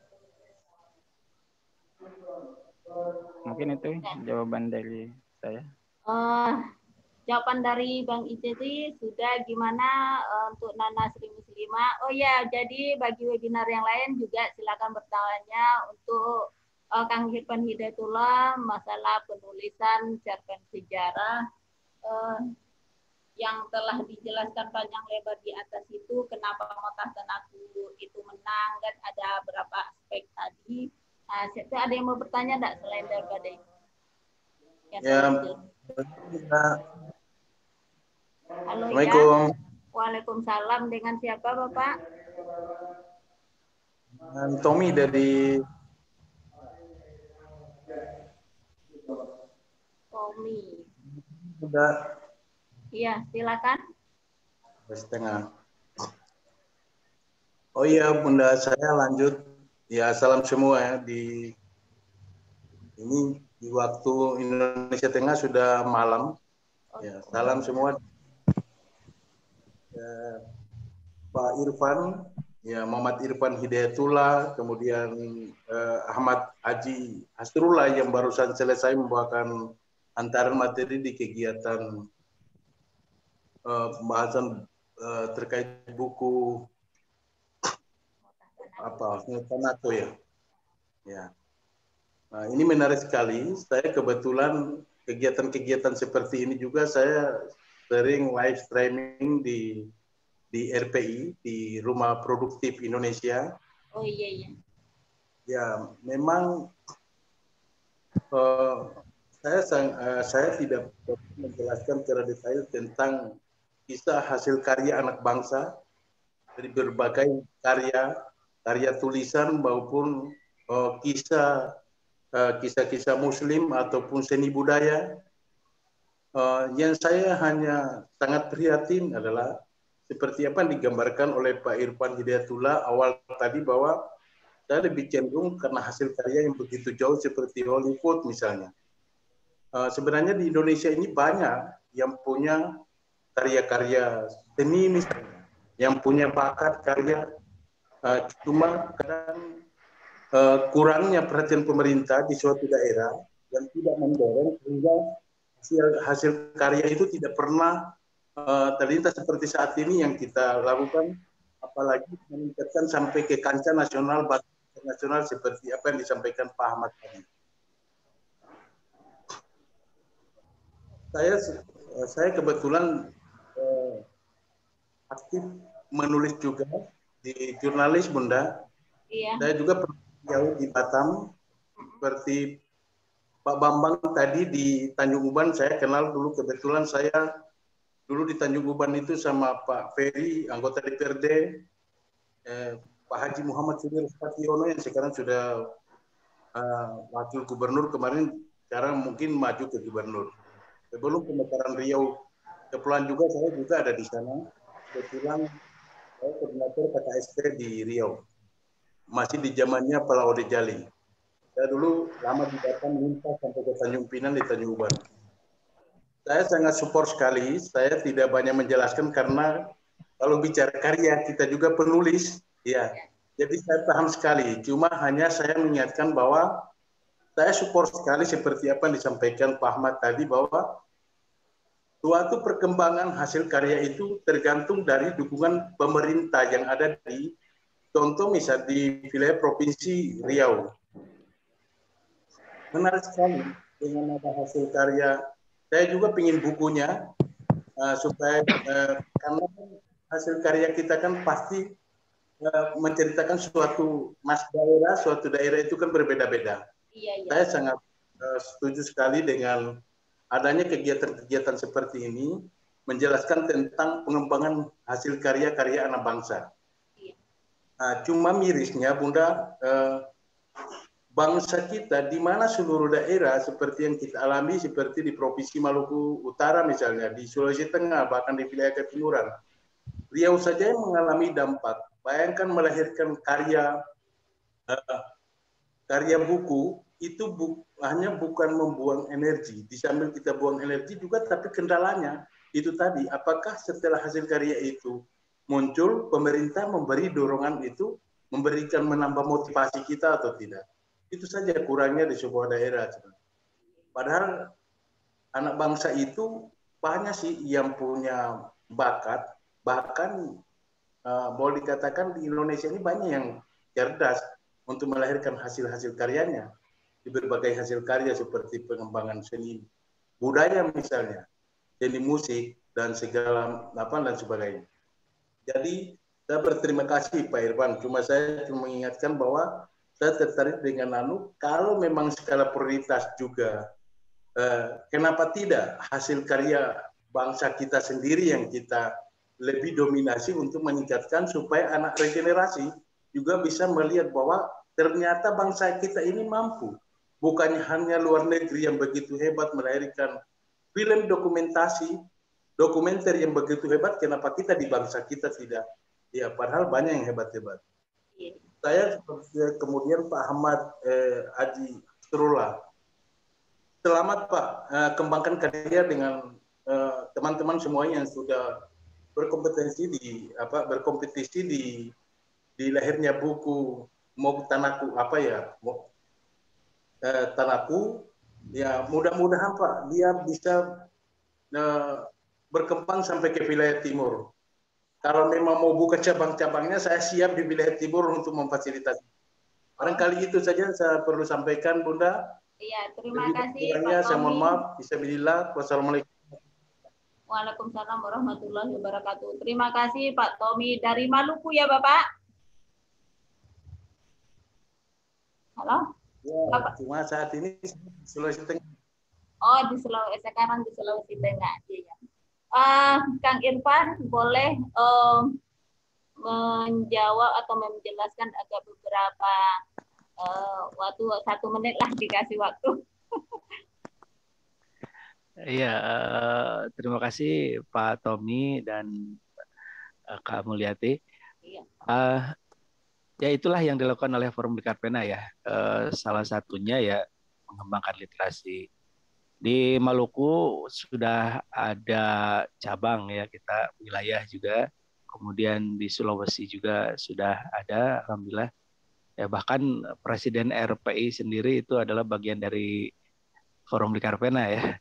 Mungkin itu jawaban dari saya. Jawaban dari Bang Ijazi sudah. Gimana untuk Nana Sri Muslimah? Oh ya, jadi bagi webinar yang lain juga silakan bertanya untuk Kang Irfan Hidayatullah masalah penulisan cerpen sejarah yang telah dijelaskan panjang lebar di atas itu, kenapa Matasanaku itu menang dan ada berapa aspek tadi. Nah, ada yang mau bertanya enggak selain daripada itu? Halo, Assalamualaikum. Ya. Waalaikumsalam. Dengan siapa Bapak? Tommy dari Tommy. Sudah. Iya, silakan. Setengah. Oh iya, Bunda, saya lanjut. Ya, salam semua ya. Ini di waktu Indonesia Tengah sudah malam. Ya, salam semua. Ya, Pak Irfan, ya Muhammad Irfan Hidayatullah, kemudian Ahmad Haji Hasrullah yang barusan selesai membawakan antaran materi di kegiatan pembahasan terkait buku Matasanaku ya. Ya. Nah, ini menarik sekali. Saya kebetulan kegiatan-kegiatan seperti ini juga saya sering live streaming di RPI, di Rumah Produktif Indonesia. Oh iya iya. Ya, memang saya tidak menjelaskan secara detail tentang kisah hasil karya anak bangsa dari berbagai karya tulisan maupun kisah-kisah Muslim ataupun seni budaya. Yang saya hanya sangat prihatin adalah seperti apa yang digambarkan oleh Pak Irfan Hidayatullah awal tadi, bahwa saya lebih cenderung karena hasil karya yang begitu jauh seperti Hollywood misalnya. Sebenarnya di Indonesia ini banyak yang punya karya-karya seni misalnya, yang punya bakat karya, cuma kadang kurangnya perhatian pemerintah di suatu daerah yang tidak mendorong sehingga hasil karya itu tidak pernah terlintas seperti saat ini yang kita lakukan, apalagi meningkatkan sampai ke kancah nasional bahkan internasional seperti apa yang disampaikan Pak Ahmad tadi. Saya kebetulan aktif menulis juga di jurnalis, Bunda. Iya. Saya juga pernah jauh di Batam, seperti Pak Bambang tadi di Tanjung Uban saya kenal dulu, kebetulan saya dulu di Tanjung Uban itu sama Pak Ferry, anggota DPRD, Pak Haji Muhammad Sumir Fationo yang sekarang sudah wakil gubernur, kemarin sekarang mungkin maju ke gubernur. Sebelum pemekaran Riau Kepulauan juga saya juga ada di sana. Kebetulan saya koordinator KKSP di Riau. Masih di zamannya Pak Laude Jali. Saya dulu lama di Batam minta sampai ke Tanjung Pinang di Tanjung Uban. Saya sangat support sekali. Saya tidak banyak menjelaskan karena kalau bicara karya kita juga penulis, ya. Jadi saya paham sekali. Cuma hanya saya mengingatkan bahwa saya support sekali seperti apa yang disampaikan Pak Ahmad tadi bahwa suatu perkembangan hasil karya itu tergantung dari dukungan pemerintah yang ada di contoh misal di wilayah Provinsi Riau. Menarik sekali dengan ada hasil karya. Saya juga ingin bukunya supaya karena hasil karya kita kan pasti menceritakan suatu suatu daerah itu kan berbeda-beda. Iya. Saya sangat setuju sekali dengan adanya kegiatan-kegiatan seperti ini menjelaskan tentang pengembangan hasil karya-karya anak bangsa. Cuma mirisnya Bunda, bangsa kita di mana seluruh daerah seperti yang kita alami seperti di Provinsi Maluku Utara misalnya, di Sulawesi Tengah, bahkan di wilayah Ketimuran. Riau saja yang mengalami dampak. Bayangkan melahirkan karya buku itu hanya bukan membuang energi. Di sambil kita buang energi juga, tapi kendalanya itu tadi, apakah setelah hasil karya itu muncul, pemerintah memberi dorongan itu, memberikan menambah motivasi kita atau tidak. Itu saja kurangnya di sebuah daerah. Padahal anak bangsa itu banyak sih yang punya bakat, bahkan boleh dikatakan di Indonesia ini banyak yang cerdas untuk melahirkan hasil-hasil karyanya di berbagai hasil karya seperti pengembangan seni budaya misalnya, seni musik dan segala dan sebagainya. Jadi saya berterima kasih Pak Irfan. Cuma saya mengingatkan bahwa saya tertarik dengan kalau memang skala prioritas juga, kenapa tidak hasil karya bangsa kita sendiri yang kita lebih dominasi untuk meningkatkan supaya anak regenerasi juga bisa melihat bahwa ternyata bangsa kita ini mampu. Bukannya hanya luar negeri yang begitu hebat melahirkan film dokumenter yang begitu hebat, kenapa kita di bangsa kita tidak? Ya, padahal banyak yang hebat-hebat. Saya kemudian Pak Ahmad Haji Surullah. Selamat Pak, kembangkan karya dengan teman-teman semuanya yang sudah berkompetisi di lahirnya buku Tanahku Tanahku. Ya mudah-mudahan Pak dia bisa berkembang sampai ke wilayah timur. Kalau memang mau buka cabang-cabangnya, saya siap di wilayah timur untuk memfasilitasi. Barangkali itu saja saya perlu sampaikan, Bunda. Iya, terima kasih Pak Tommy. Saya mohon maaf. Bismillah. Wassalamualaikum. Waalaikumsalam warahmatullahi wabarakatuh. Terima kasih Pak Tommy dari Maluku ya Bapak. Halo? Ya, Bapak. Cuma saat ini Sulawesi Tengah. Oh, sekarang di Sulawesi Tengah. Iya. Kang Irfan boleh menjawab atau menjelaskan agak beberapa waktu 1 menit lah dikasih waktu. Iya, terima kasih Pak Tommy dan Kak Mulyati. Iya. Ya itulah yang dilakukan oleh Forum Likarpena ya. Salah satunya ya mengembangkan literasi. Di Maluku sudah ada cabang ya, kita wilayah juga. Kemudian di Sulawesi juga sudah ada, alhamdulillah. Ya bahkan Presiden RPI sendiri itu adalah bagian dari Forum Likarpena ya.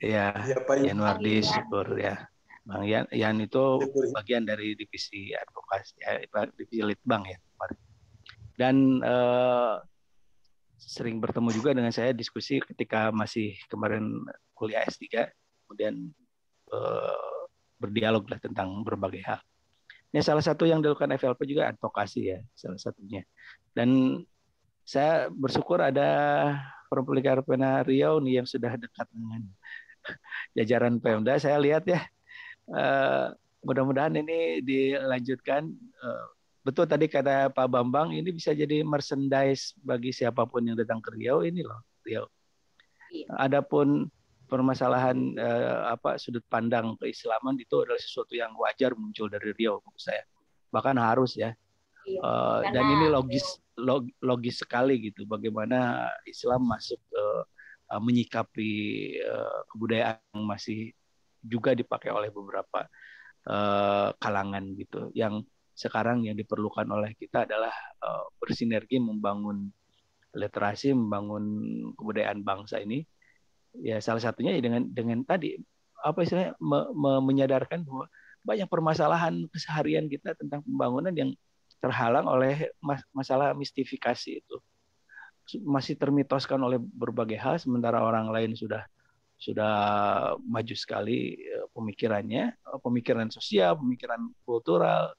Ya, Yanwardi Syukur ya. Bang Yan itu bagian dari divisi advokasi, divisi Litbang ya. Dan sering bertemu juga dengan saya diskusi ketika masih kemarin kuliah S3, kemudian berdialog lah tentang berbagai hal. Ini salah satu yang dilakukan FLP juga advokasi ya, salah satunya. Dan saya bersyukur ada Perpelika Pena Riau nih yang sudah dekat dengan jajaran Pemda. Saya lihat ya, mudah-mudahan ini dilanjutkan. Betul tadi kata Pak Bambang, ini bisa jadi merchandise bagi siapapun yang datang ke Riau ini loh, Riau. Adapun permasalahan sudut pandang keislaman itu adalah sesuatu yang wajar muncul dari Riau menurut saya. Bahkan harus ya. Dan ini logis sekali gitu bagaimana Islam masuk menyikapi kebudayaan yang masih juga dipakai oleh beberapa kalangan gitu. Yang sekarang yang diperlukan oleh kita adalah bersinergi membangun literasi, membangun kebudayaan bangsa ini. Ya salah satunya ya dengan tadi apa istilahnya menyadarkan bahwa banyak permasalahan keseharian kita tentang pembangunan yang terhalang oleh masalah mistifikasi itu. Masih termitoskan oleh berbagai hal, sementara orang lain sudah maju sekali pemikirannya, pemikiran sosial, pemikiran kultural,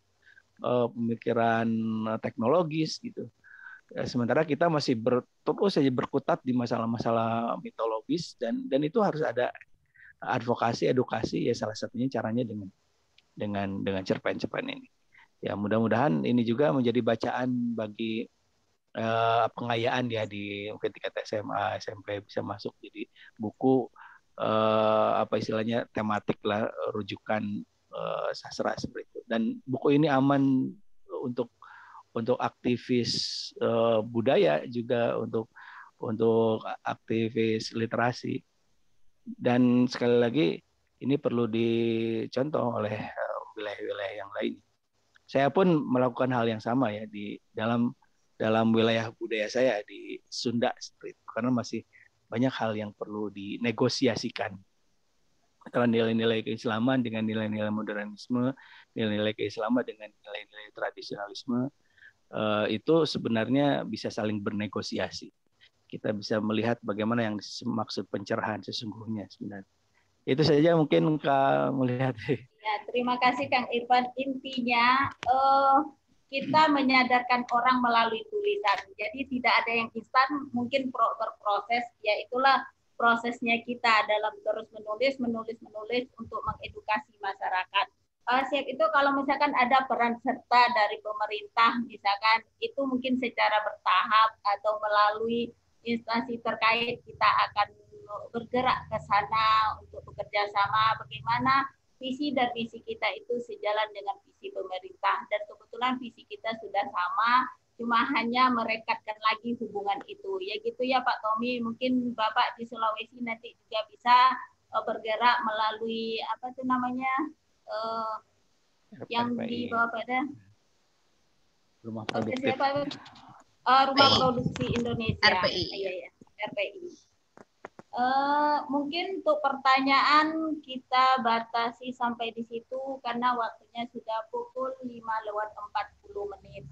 pemikiran teknologis gitu. Sementara kita masih terus saja berkutat di masalah-masalah mitologis dan itu harus ada advokasi, edukasi ya salah satunya caranya dengan cerpen-cerpen ini. Ya mudah-mudahan ini juga menjadi bacaan bagi pengayaan ya di tingkat SMA, SMP bisa masuk jadi buku istilahnya tematik lah, rujukan sastra seperti itu. Dan buku ini aman untuk aktivis budaya juga untuk aktivis literasi. Dan sekali lagi ini perlu dicontoh oleh wilayah-wilayah yang lain. Saya pun melakukan hal yang sama ya di dalam wilayah budaya saya di Sunda seperti itu, karena masih banyak hal yang perlu dinegosiasikan antara nilai-nilai keislaman dengan nilai-nilai modernisme, nilai-nilai keislaman dengan nilai-nilai tradisionalisme. Itu sebenarnya bisa saling bernegosiasi. Kita bisa melihat bagaimana yang dimaksud pencerahan sesungguhnya sebenarnya. Itu saja mungkin Kak melihat. Ya, terima kasih Kang Irfan. Intinya kita menyadarkan orang melalui tulisan. Jadi tidak ada yang instan, mungkin berproses. Ya itulah prosesnya kita dalam terus menulis untuk mengedukasi masyarakat. Siap itu kalau misalkan ada peran serta dari pemerintah, misalkan itu mungkin secara bertahap atau melalui instansi terkait kita akan bergerak ke sana untuk bekerja sama bagaimana visi dan misi kita itu sejalan dengan visi pemerintah, dan kebetulan visi kita sudah sama, cuma hanya merekatkan lagi hubungan itu. Ya gitu ya Pak Tommy, mungkin Bapak di Sulawesi nanti juga bisa bergerak melalui apa itu namanya yang di bawah pada Rumah Produktif. Rumah Produksi Indonesia. RPI. Iya, RPI. Mungkin untuk pertanyaan kita batasi sampai di situ karena waktunya sudah pukul 5:40.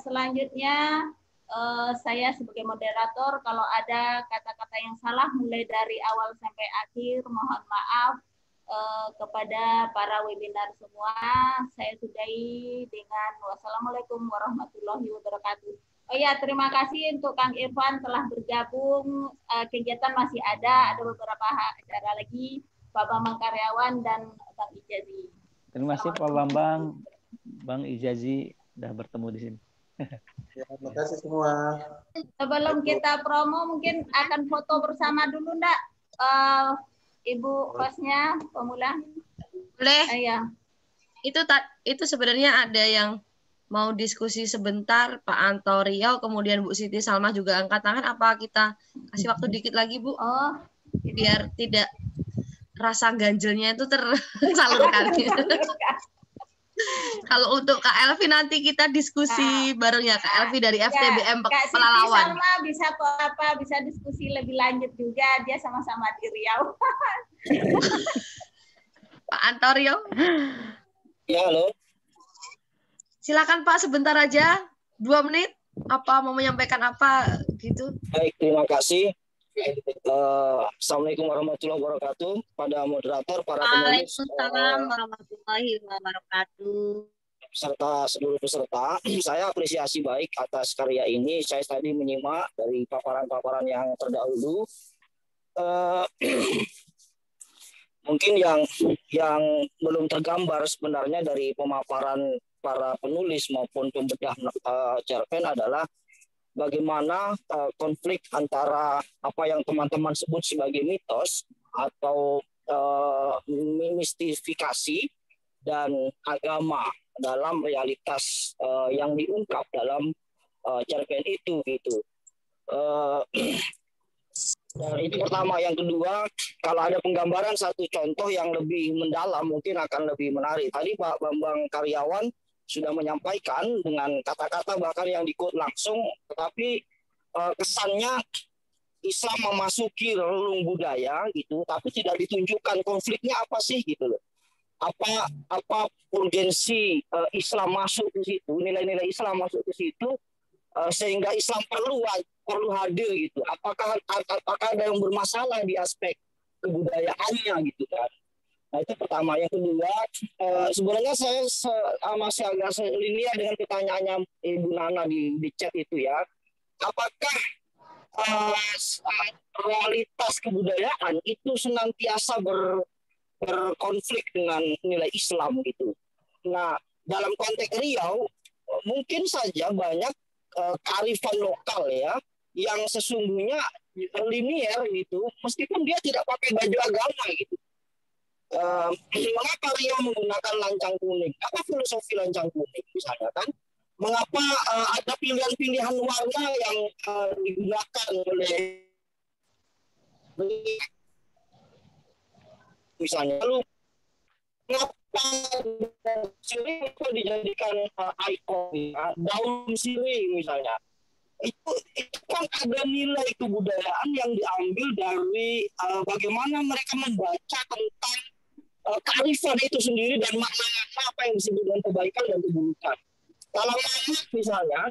Selanjutnya saya sebagai moderator kalau ada kata-kata yang salah mulai dari awal sampai akhir mohon maaf kepada para webinar semua. Saya sudahi dengan wassalamualaikum warahmatullahi wabarakatuh. Oh ya, terima kasih untuk Kang Irfan telah bergabung. Kegiatan masih ada beberapa acara lagi, Pak Bambang Karyawan dan Bang Ijazi. Terima kasih Pak Bambang, Bang Ijazi sudah bertemu di sini. Ya, terima kasih semua. Sebelum kita promo, mungkin akan foto bersama dulu, ndak? Ibu hostnya, pemula. Boleh. Iya. Itu sebenarnya ada yang mau diskusi sebentar, Pak Anto Riau, kemudian Bu Siti Salma juga angkat tangan. Apa kita kasih waktu dikit lagi, Bu? Oh, biar tidak rasa ganjelnya itu tersalurkan. Kalau untuk Kak Elvi nanti kita diskusi bareng ya, Kak Elvi dari FTBM Pelalawan. Salma bisa diskusi lebih lanjut juga, dia sama-sama di Riau. Pak Anto Riau. Ya, halo. Silakan Pak, sebentar aja, 2 menit. Apa mau menyampaikan apa gitu? Baik, terima kasih. Assalamualaikum warahmatullahi wabarakatuh. Pada moderator, para penulis. Waalaikumsalam warahmatullahi wabarakatuh. serta seluruh peserta. Saya apresiasi baik atas karya ini. Saya tadi menyimak dari paparan-paparan yang terdahulu. Mungkin yang belum tergambar sebenarnya dari pemaparan para penulis maupun pembedah cerpen adalah bagaimana konflik antara apa yang teman-teman sebut sebagai mitos atau mistifikasi dan agama dalam realitas yang diungkap dalam cerpen itu gitu. Dan itu pertama. Yang kedua, kalau ada penggambaran satu contoh yang lebih mendalam mungkin akan lebih menarik. Tadi Pak Bambang Karyawan sudah menyampaikan dengan kata-kata bahkan yang di-quote langsung, tetapi kesannya Islam memasuki relung budaya gitu, tapi tidak ditunjukkan konfliknya apa sih gitu loh. Apa urgensi Islam masuk ke situ, nilai-nilai Islam masuk ke situ sehingga Islam perlu hadir gitu. Apakah ada yang bermasalah di aspek kebudayaannya gitu kan. Nah, itu pertama. Yang kedua, sebenarnya saya masih agak linear dengan pertanyaannya Ibu Nana di chat itu ya. Apakah realitas kebudayaan itu senantiasa berkonflik dengan nilai Islam gitu. Nah, dalam konteks Riau mungkin saja banyak kearifan lokal ya yang sesungguhnya linier gitu, meskipun dia tidak pakai baju agama gitu. Mengapa Riau menggunakan lancang kuning? Apa filosofi lancang kuning misalnya kan? Mengapa ada pilihan-pilihan warna yang digunakan oleh misalnya, lalu mengapa sirih itu dijadikan ikon ya? Daun sirih misalnya, itu kan ada nilai kebudayaan yang diambil dari bagaimana mereka membaca tentang kearifan itu sendiri dan makna-makna apa yang disebut dengan kebaikan dan keburukan. Kalau Mamat misalnya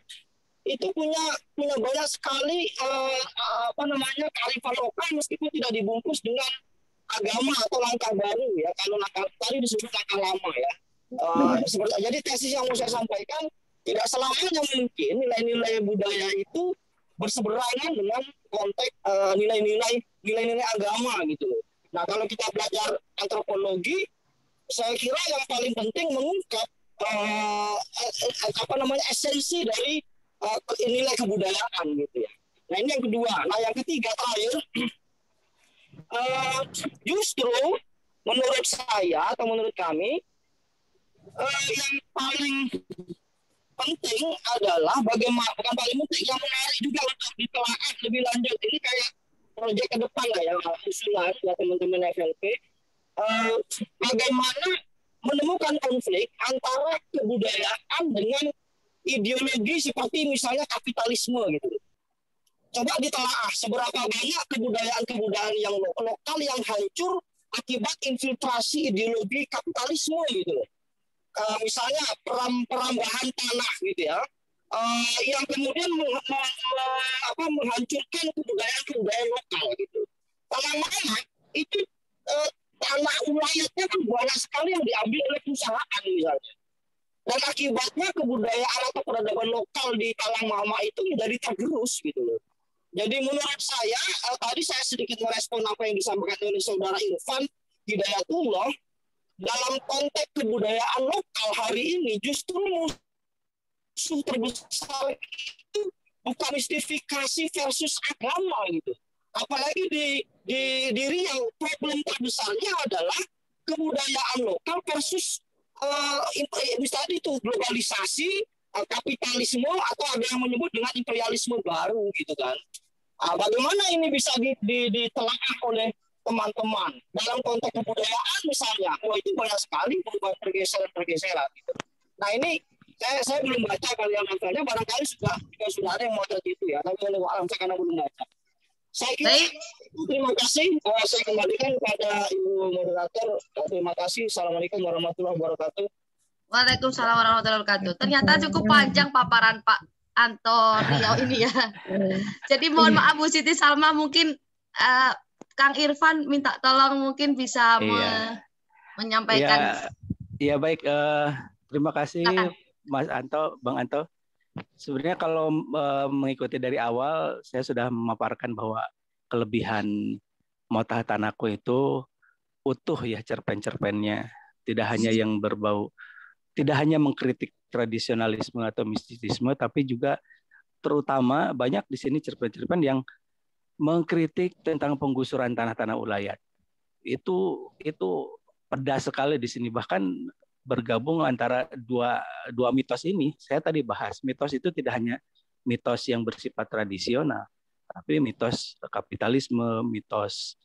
itu punya banyak sekali kearifan lokal meskipun tidak dibungkus dengan agama atau langkah baru ya. Kalau langkah tadi disebut langkah lama ya. Jadi tesis yang mau saya sampaikan, tidak selamanya mungkin nilai-nilai budaya itu berseberangan dengan konteks nilai-nilai agama gitu. Nah, kalau kita belajar antropologi, saya kira yang paling penting mengungkap esensi dari nilai kebudayaan gitu ya. Nah, ini yang kedua. Nah, yang ketiga terakhir, justru menurut saya atau menurut kami yang paling penting adalah bagaimana, bukan paling penting, yang menarik juga untuk ditelaah lebih lanjut. Ini kayak proyek ke depan lah ya, usulan ya teman-teman FLP, bagaimana menemukan konflik antara kebudayaan dengan ideologi seperti misalnya kapitalisme gitu. Coba ditelaah seberapa banyak kebudayaan yang lokal yang hancur akibat infiltrasi ideologi kapitalisme gitu. Misalnya perambahan tanah gitu ya, yang kemudian menghancurkan kebudayaan lokal gitu. Lama-lama itu tanah ulayatnya kan banyak sekali yang diambil oleh perusahaan misalnya. Dan akibatnya kebudayaan atau peradaban lokal di Talang Mama itu menjadi tergerus gitu loh. Jadi menurut saya, tadi saya sedikit merespon apa yang disampaikan oleh Saudara Irfan Hidayatullah, dalam konteks kebudayaan lokal hari ini justru musuh terbesar itu bukan mistifikasi versus agama gitu. Apalagi di Riau, problem terbesarnya adalah kebudayaan lokal versus misalnya itu globalisasi, kapitalisme, atau ada yang menyebut dengan imperialisme baru gitu kan. Bagaimana ini bisa ditelaah oleh teman-teman dalam konteks kebudayaan misalnya? Itu banyak sekali perubahan pergeseran gitu. Nah, ini saya belum baca kalian novelnya, barangkali sudah ada yang mau itu ya, tapi oleh alam saya karena belum baca. Saya kira terima kasih. Saya kembalikan kepada Ibu Moderator. Terima kasih. Assalamualaikum warahmatullahi wabarakatuh. Waalaikumsalam warahmatullahi wabarakatuh. Ternyata cukup panjang paparan Pak Anto Riau ini ya. Jadi mohon maaf Bu Siti Salma, mungkin Kang Irfan minta tolong mungkin bisa menyampaikan. Iya baik. Terima kasih Mas Anto, Bang Anto. Sebenarnya kalau mengikuti dari awal, saya sudah memaparkan bahwa kelebihan Motah Tanaku itu utuh ya cerpen-cerpennya. Tidak hanya yang berbau, tidak hanya mengkritik tradisionalisme atau mistisisme, tapi juga terutama banyak di sini cerpen-cerpen yang mengkritik tentang penggusuran tanah-tanah ulayat. Itu pedas sekali di sini, bahkan bergabung antara dua mitos ini. Saya tadi bahas mitos itu tidak hanya mitos yang bersifat tradisional, tapi mitos kapitalisme, mitos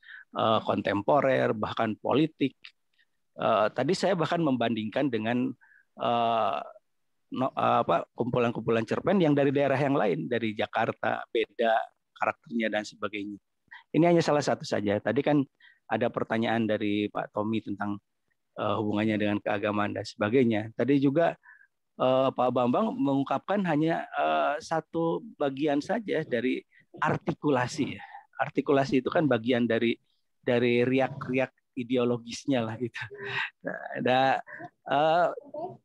kontemporer, bahkan politik. Tadi saya bahkan membandingkan dengan kumpulan-kumpulan cerpen yang dari daerah yang lain, dari Jakarta, beda karakternya dan sebagainya. Ini hanya salah satu saja. Tadi kan ada pertanyaan dari Pak Tommy tentang hubungannya dengan keagamaan dan sebagainya. Tadi juga Pak Bambang mengungkapkan hanya satu bagian saja dari artikulasi. Artikulasi itu kan bagian dari riak-riak ideologisnya lah gitu.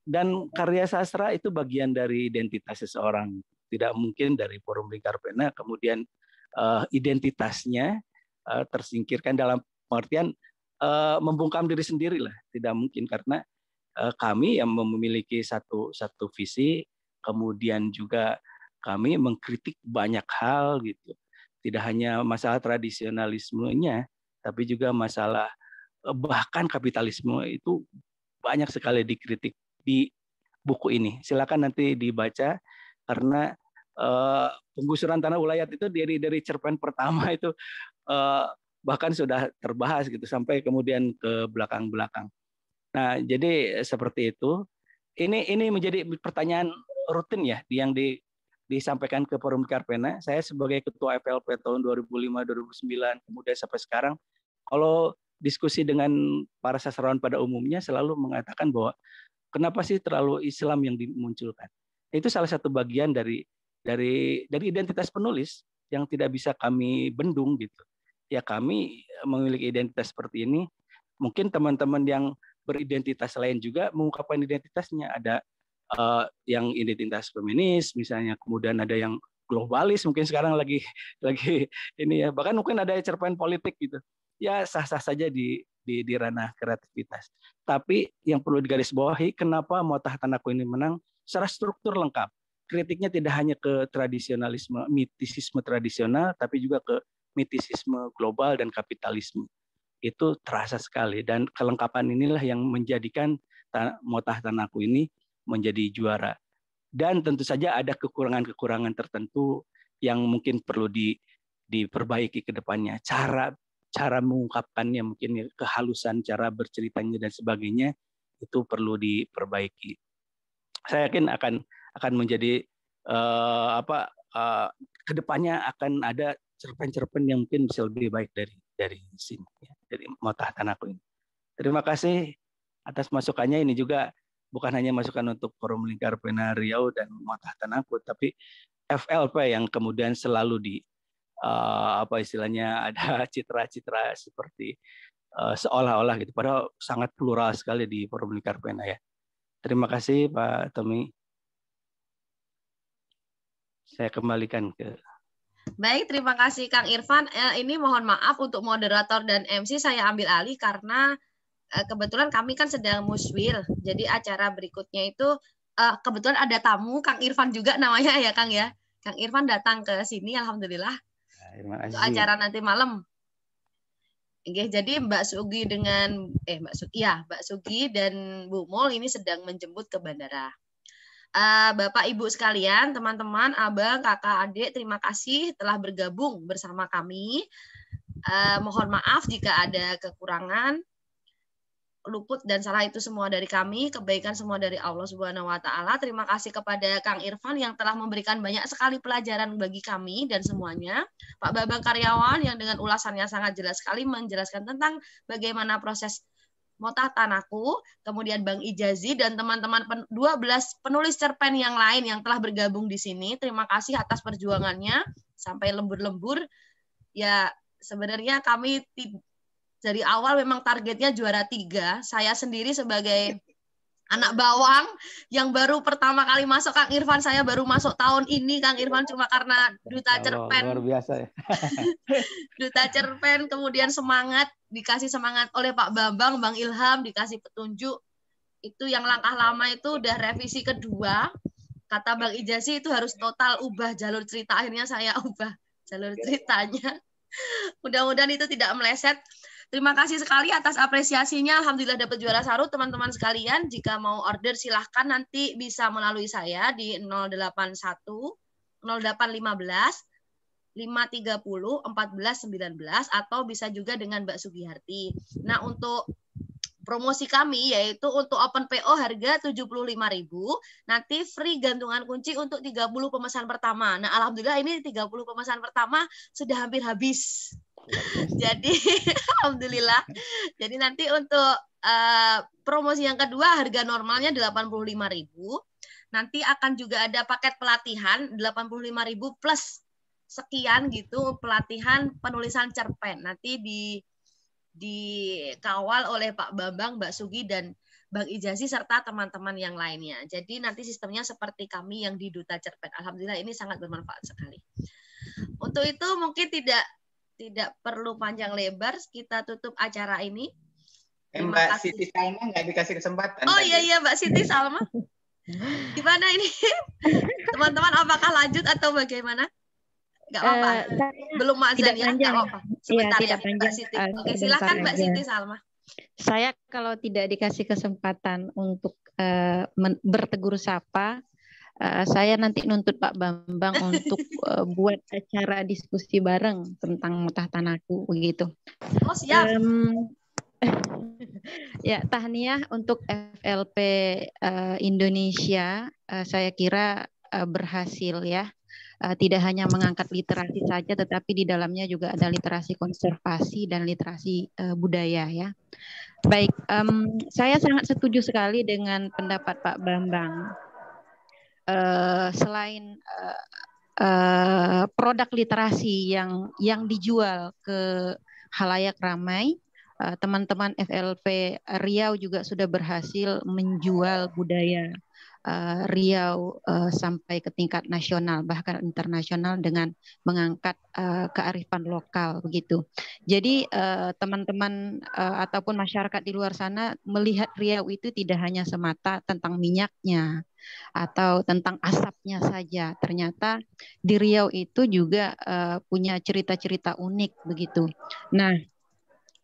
Dan karya sastra itu bagian dari identitas seseorang. Tidak mungkin dari Forum Lingkar Pena kemudian identitasnya tersingkirkan dalam pengertian membungkam diri sendiri lah, tidak mungkin, karena kami yang memiliki satu visi, kemudian juga kami mengkritik banyak hal gitu, tidak hanya masalah tradisionalismenya, tapi juga masalah bahkan kapitalisme itu banyak sekali dikritik di buku ini. Silakan nanti dibaca, karena penggusuran tanah ulayat itu dari cerpen pertama itu bahkan sudah terbahas gitu sampai kemudian ke belakang-belakang. Nah, jadi seperti itu. Ini menjadi pertanyaan rutin ya yang disampaikan ke Forum Lingkar Pena. Saya sebagai ketua FLP tahun 2005-2009 kemudian sampai sekarang, kalau diskusi dengan para sastrawan pada umumnya selalu mengatakan bahwa kenapa sih terlalu Islam yang dimunculkan. Itu salah satu bagian dari identitas penulis yang tidak bisa kami bendung gitu. Ya, kami memiliki identitas seperti ini. Mungkin teman-teman yang beridentitas lain juga mengungkapkan identitasnya. Ada yang identitas feminis misalnya, kemudian ada yang globalis, mungkin sekarang lagi ini ya. Bahkan mungkin ada cerpen politik gitu. Ya, sah-sah saja di ranah kreativitas. Tapi yang perlu digarisbawahi, kenapa Motah Tanaku ini menang? Secara struktur lengkap. Kritiknya tidak hanya ke tradisionalisme, mitisisme tradisional, tapi juga ke mitisisme global dan kapitalisme. Itu terasa sekali, dan kelengkapan inilah yang menjadikan Motah Tanaku ini menjadi juara. Dan tentu saja ada kekurangan-kekurangan tertentu yang mungkin perlu diperbaiki ke depannya. Cara mengungkapkannya, mungkin kehalusan cara berceritanya dan sebagainya itu perlu diperbaiki. Saya yakin akan menjadi ke depannya akan ada cerpen-cerpen yang mungkin bisa lebih baik dari sini, ya, dari Motah Tanaku ini. Terima kasih atas masukannya. Ini juga bukan hanya masukan untuk Forum Lingkar Pena Riau dan Motah Tanaku, tapi FLP yang kemudian selalu istilahnya ada citra-citra seperti seolah-olah gitu, padahal sangat plural sekali di Forum Lingkar Pena ya. Terima kasih Pak Tommy. Saya kembalikan ke. Baik, terima kasih Kang Irfan. Ini mohon maaf untuk moderator dan MC saya ambil alih karena kebetulan kami kan sedang muswil. Jadi acara berikutnya itu kebetulan ada tamu Kang Irfan juga namanya ya Kang ya. Kang Irfan datang ke sini alhamdulillah. Terima kasih. Untuk acara nanti malam. Oke, jadi Mbak Sugi Mbak Sugi dan Bu Mul ini sedang menjemput ke bandara. Bapak Ibu sekalian, teman-teman, abang, kakak, adik, terima kasih telah bergabung bersama kami. Mohon maaf jika ada kekurangan, luput dan salah itu semua dari kami, kebaikan semua dari Allah Subhanahu wa taala. Terima kasih kepada Kang Irfan yang telah memberikan banyak sekali pelajaran bagi kami dan semuanya. Pak Babang Karyawan yang dengan ulasannya sangat jelas sekali menjelaskan tentang bagaimana proses Motah Tanaku, kemudian Bang Ijazi dan teman-teman 12 penulis cerpen yang lain yang telah bergabung di sini. Terima kasih atas perjuangannya sampai lembur-lembur. Ya, sebenarnya kami dari awal memang targetnya juara 3. Saya sendiri sebagai Anak bawang yang baru pertama kali masuk, Kang Irfan, saya baru masuk tahun ini, Kang Irfan, cuma karena duta cerpen. Luar biasa ya. Duta cerpen, kemudian semangat, dikasih semangat oleh Pak Bambang, Bang Ilham, dikasih petunjuk. Itu yang langkah lama itu udah revisi kedua. Kata Bang Ijazih itu harus total ubah jalur cerita. Akhirnya saya ubah jalur ceritanya. Mudah-mudahan itu tidak meleset. Terima kasih sekali atas apresiasinya. Alhamdulillah dapat juara satu, teman-teman sekalian. Jika mau order silahkan nanti bisa melalui saya di 081 0815 530 1419 atau bisa juga dengan Mbak Sugiyarti. Nah, untuk promosi kami yaitu untuk open PO harga 75.000, nanti free gantungan kunci untuk 30 pemesan pertama. Nah, alhamdulillah ini 30 pemesan pertama sudah hampir habis. Jadi alhamdulillah. Jadi nanti untuk promosi yang kedua harga normalnya 85.000. Nanti akan juga ada paket pelatihan 85.000 plus sekian gitu pelatihan penulisan cerpen. Nanti dikawal oleh Pak Bambang, Mbak Sugi dan Bang Ijazih serta teman-teman yang lainnya. Jadi nanti sistemnya seperti kami yang di Duta Cerpen. Alhamdulillah ini sangat bermanfaat sekali. Untuk itu mungkin tidak perlu panjang lebar, kita tutup acara ini. Mbak Siti Salma nggak dikasih kesempatan. Oh iya Mbak Siti Salma. Gimana ini? Teman-teman apakah lanjut atau bagaimana? Nggak apa-apa. Belum azan ya? Nggak apa-apa. Sebentar ya, Mbak Siti. Oke, silakan Mbak Siti Salma. Saya kalau tidak dikasih kesempatan untuk bertegur sapa, saya nanti nuntut Pak Bambang untuk buat acara diskusi bareng tentang Mutah Tanahku begitu. Oh siap. Ya, tahniah untuk FLP Indonesia. Saya kira berhasil ya. Tidak hanya mengangkat literasi saja, tetapi di dalamnya juga ada literasi konservasi dan literasi budaya ya. Baik, saya sangat setuju sekali dengan pendapat Pak Bambang. Selain produk literasi yang dijual ke halayak ramai, teman-teman FLP Riau juga sudah berhasil menjual budaya Riau sampai ke tingkat nasional bahkan internasional dengan mengangkat kearifan lokal begitu. Jadi teman-teman ataupun masyarakat di luar sana melihat Riau itu tidak hanya semata tentang minyaknya atau tentang asapnya saja. Ternyata di Riau itu juga punya cerita-cerita unik begitu. Nah,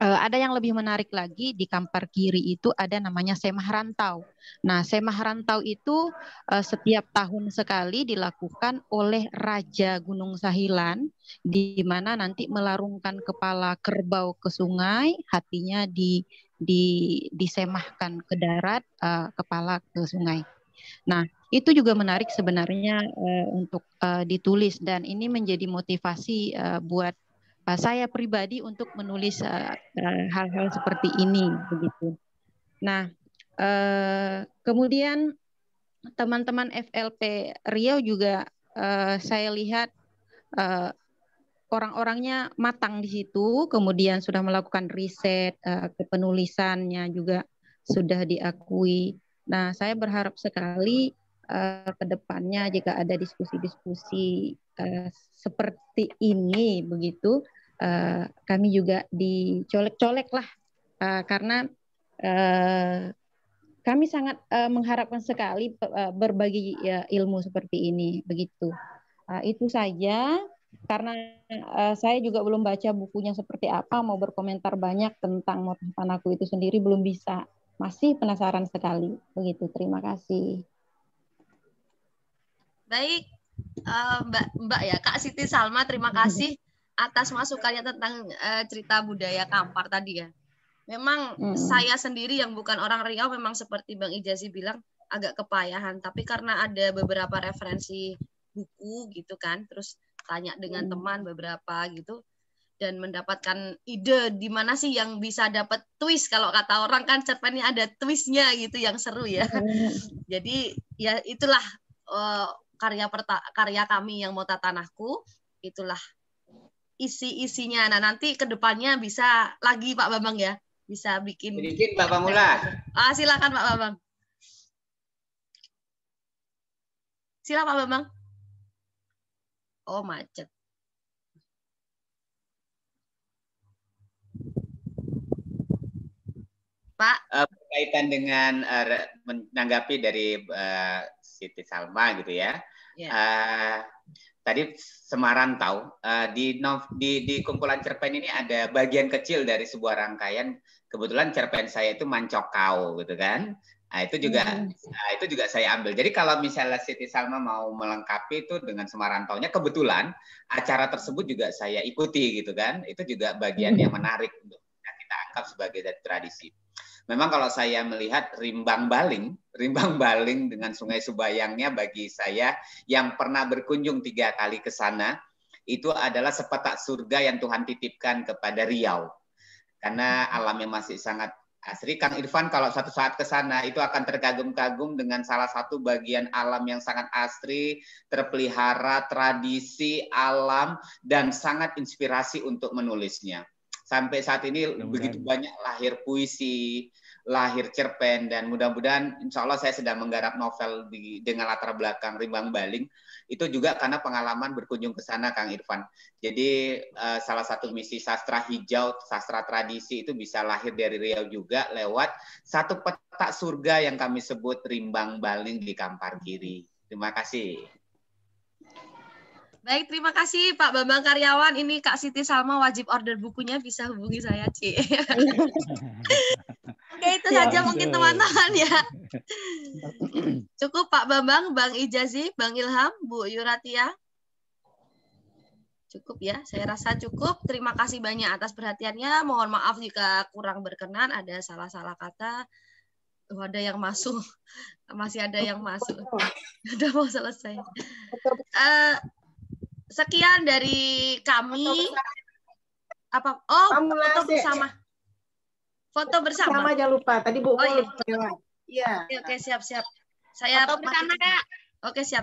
ada yang lebih menarik lagi, di Kampar Kiri itu ada namanya Semah Rantau. Nah, Semah Rantau itu setiap tahun sekali dilakukan oleh Raja Gunung Sahilan, di mana nanti melarungkan kepala kerbau ke sungai, hatinya disemahkan ke darat, kepala ke sungai. Nah, itu juga menarik sebenarnya untuk ditulis, dan ini menjadi motivasi buat saya pribadi untuk menulis hal-hal seperti ini begitu. Nah, kemudian teman-teman FLP Riau juga saya lihat orang-orangnya matang di situ, kemudian sudah melakukan riset, kepenulisannya juga sudah diakui. Nah, saya berharap sekali ke depannya jika ada diskusi-diskusi seperti ini begitu, kami juga dicolek-colek lah, karena kami sangat mengharapkan sekali berbagi ilmu seperti ini begitu. Itu saja, karena saya juga belum baca bukunya seperti apa, mau berkomentar banyak tentang Mutah Tanahku itu sendiri belum bisa, masih penasaran sekali begitu. Terima kasih. Baik, Mbak ya, Kak Siti Salma, terima kasih atas masukannya tentang cerita budaya Kampar tadi ya. Memang saya sendiri yang bukan orang Riau memang seperti Bang Ijazih bilang agak kepayahan, tapi karena ada beberapa referensi buku gitu kan, terus tanya dengan teman beberapa gitu, dan mendapatkan ide di mana sih yang bisa dapat twist, kalau kata orang kan cerpennya ada twistnya gitu yang seru ya. Jadi ya itulah karya kami yang Mutah Tanahku, itulah isi-isinya. Nah, nanti ke depannya bisa lagi Pak Bambang ya, bisa bikin Pak Pamula. Silakan Pak Bambang. Sila Pak Bambang. Oh, macet. Pak. Berkaitan dengan menanggapi dari Siti Salma gitu ya. Yeah. Tadi Semaran tahu di kumpulan cerpen ini ada bagian kecil dari sebuah rangkaian. Kebetulan cerpen saya itu Mancokau gitu kan. Nah, itu juga saya ambil. Jadi kalau misalnya Siti Salma mau melengkapi itu dengan Semarantaunya, kebetulan acara tersebut juga saya ikuti gitu kan. Itu juga bagian yang menarik untuk kita anggap sebagai tradisi. Memang kalau saya melihat Rimbang Baling dengan Sungai Subayangnya bagi saya yang pernah berkunjung 3 kali ke sana, itu adalah sepetak surga yang Tuhan titipkan kepada Riau. Karena alamnya masih sangat asri. Kang Irfan kalau suatu saat ke sana itu akan terkagum-kagum dengan salah satu bagian alam yang sangat asri, terpelihara, tradisi, alam, dan sangat inspirasi untuk menulisnya. Sampai saat ini begitu banyak lahir puisi, lahir cerpen, dan mudah-mudahan insya Allah saya sedang menggarap novel dengan latar belakang Rimbang Baling. Itu juga karena pengalaman berkunjung ke sana, Kang Irfan. Jadi salah satu misi sastra hijau, sastra tradisi itu bisa lahir dari Riau juga lewat satu petak surga yang kami sebut Rimbang Baling di Kampar Kiri. Terima kasih. Baik, terima kasih Pak Bambang Karyawan. Ini Kak Siti Salma wajib order bukunya, bisa hubungi saya, Ci. Oke, itu saja mungkin teman-teman ya. Cukup Pak Bambang, Bang Ijazi, Bang Ilham, Bu Yuratia. Cukup ya, saya rasa cukup. Terima kasih banyak atas perhatiannya. Mohon maaf jika kurang berkenan, ada salah-salah kata. Oh, ada yang masuk. Masih ada yang masuk. Udah mau selesai. Sekian dari kami. Apa? Oh, foto bersama. Foto bersama. Sama jangan lupa. Tadi Bu. Oh iya. Iya. Oke, siap-siap. Saya foto bersama, Kak. Oke, siap.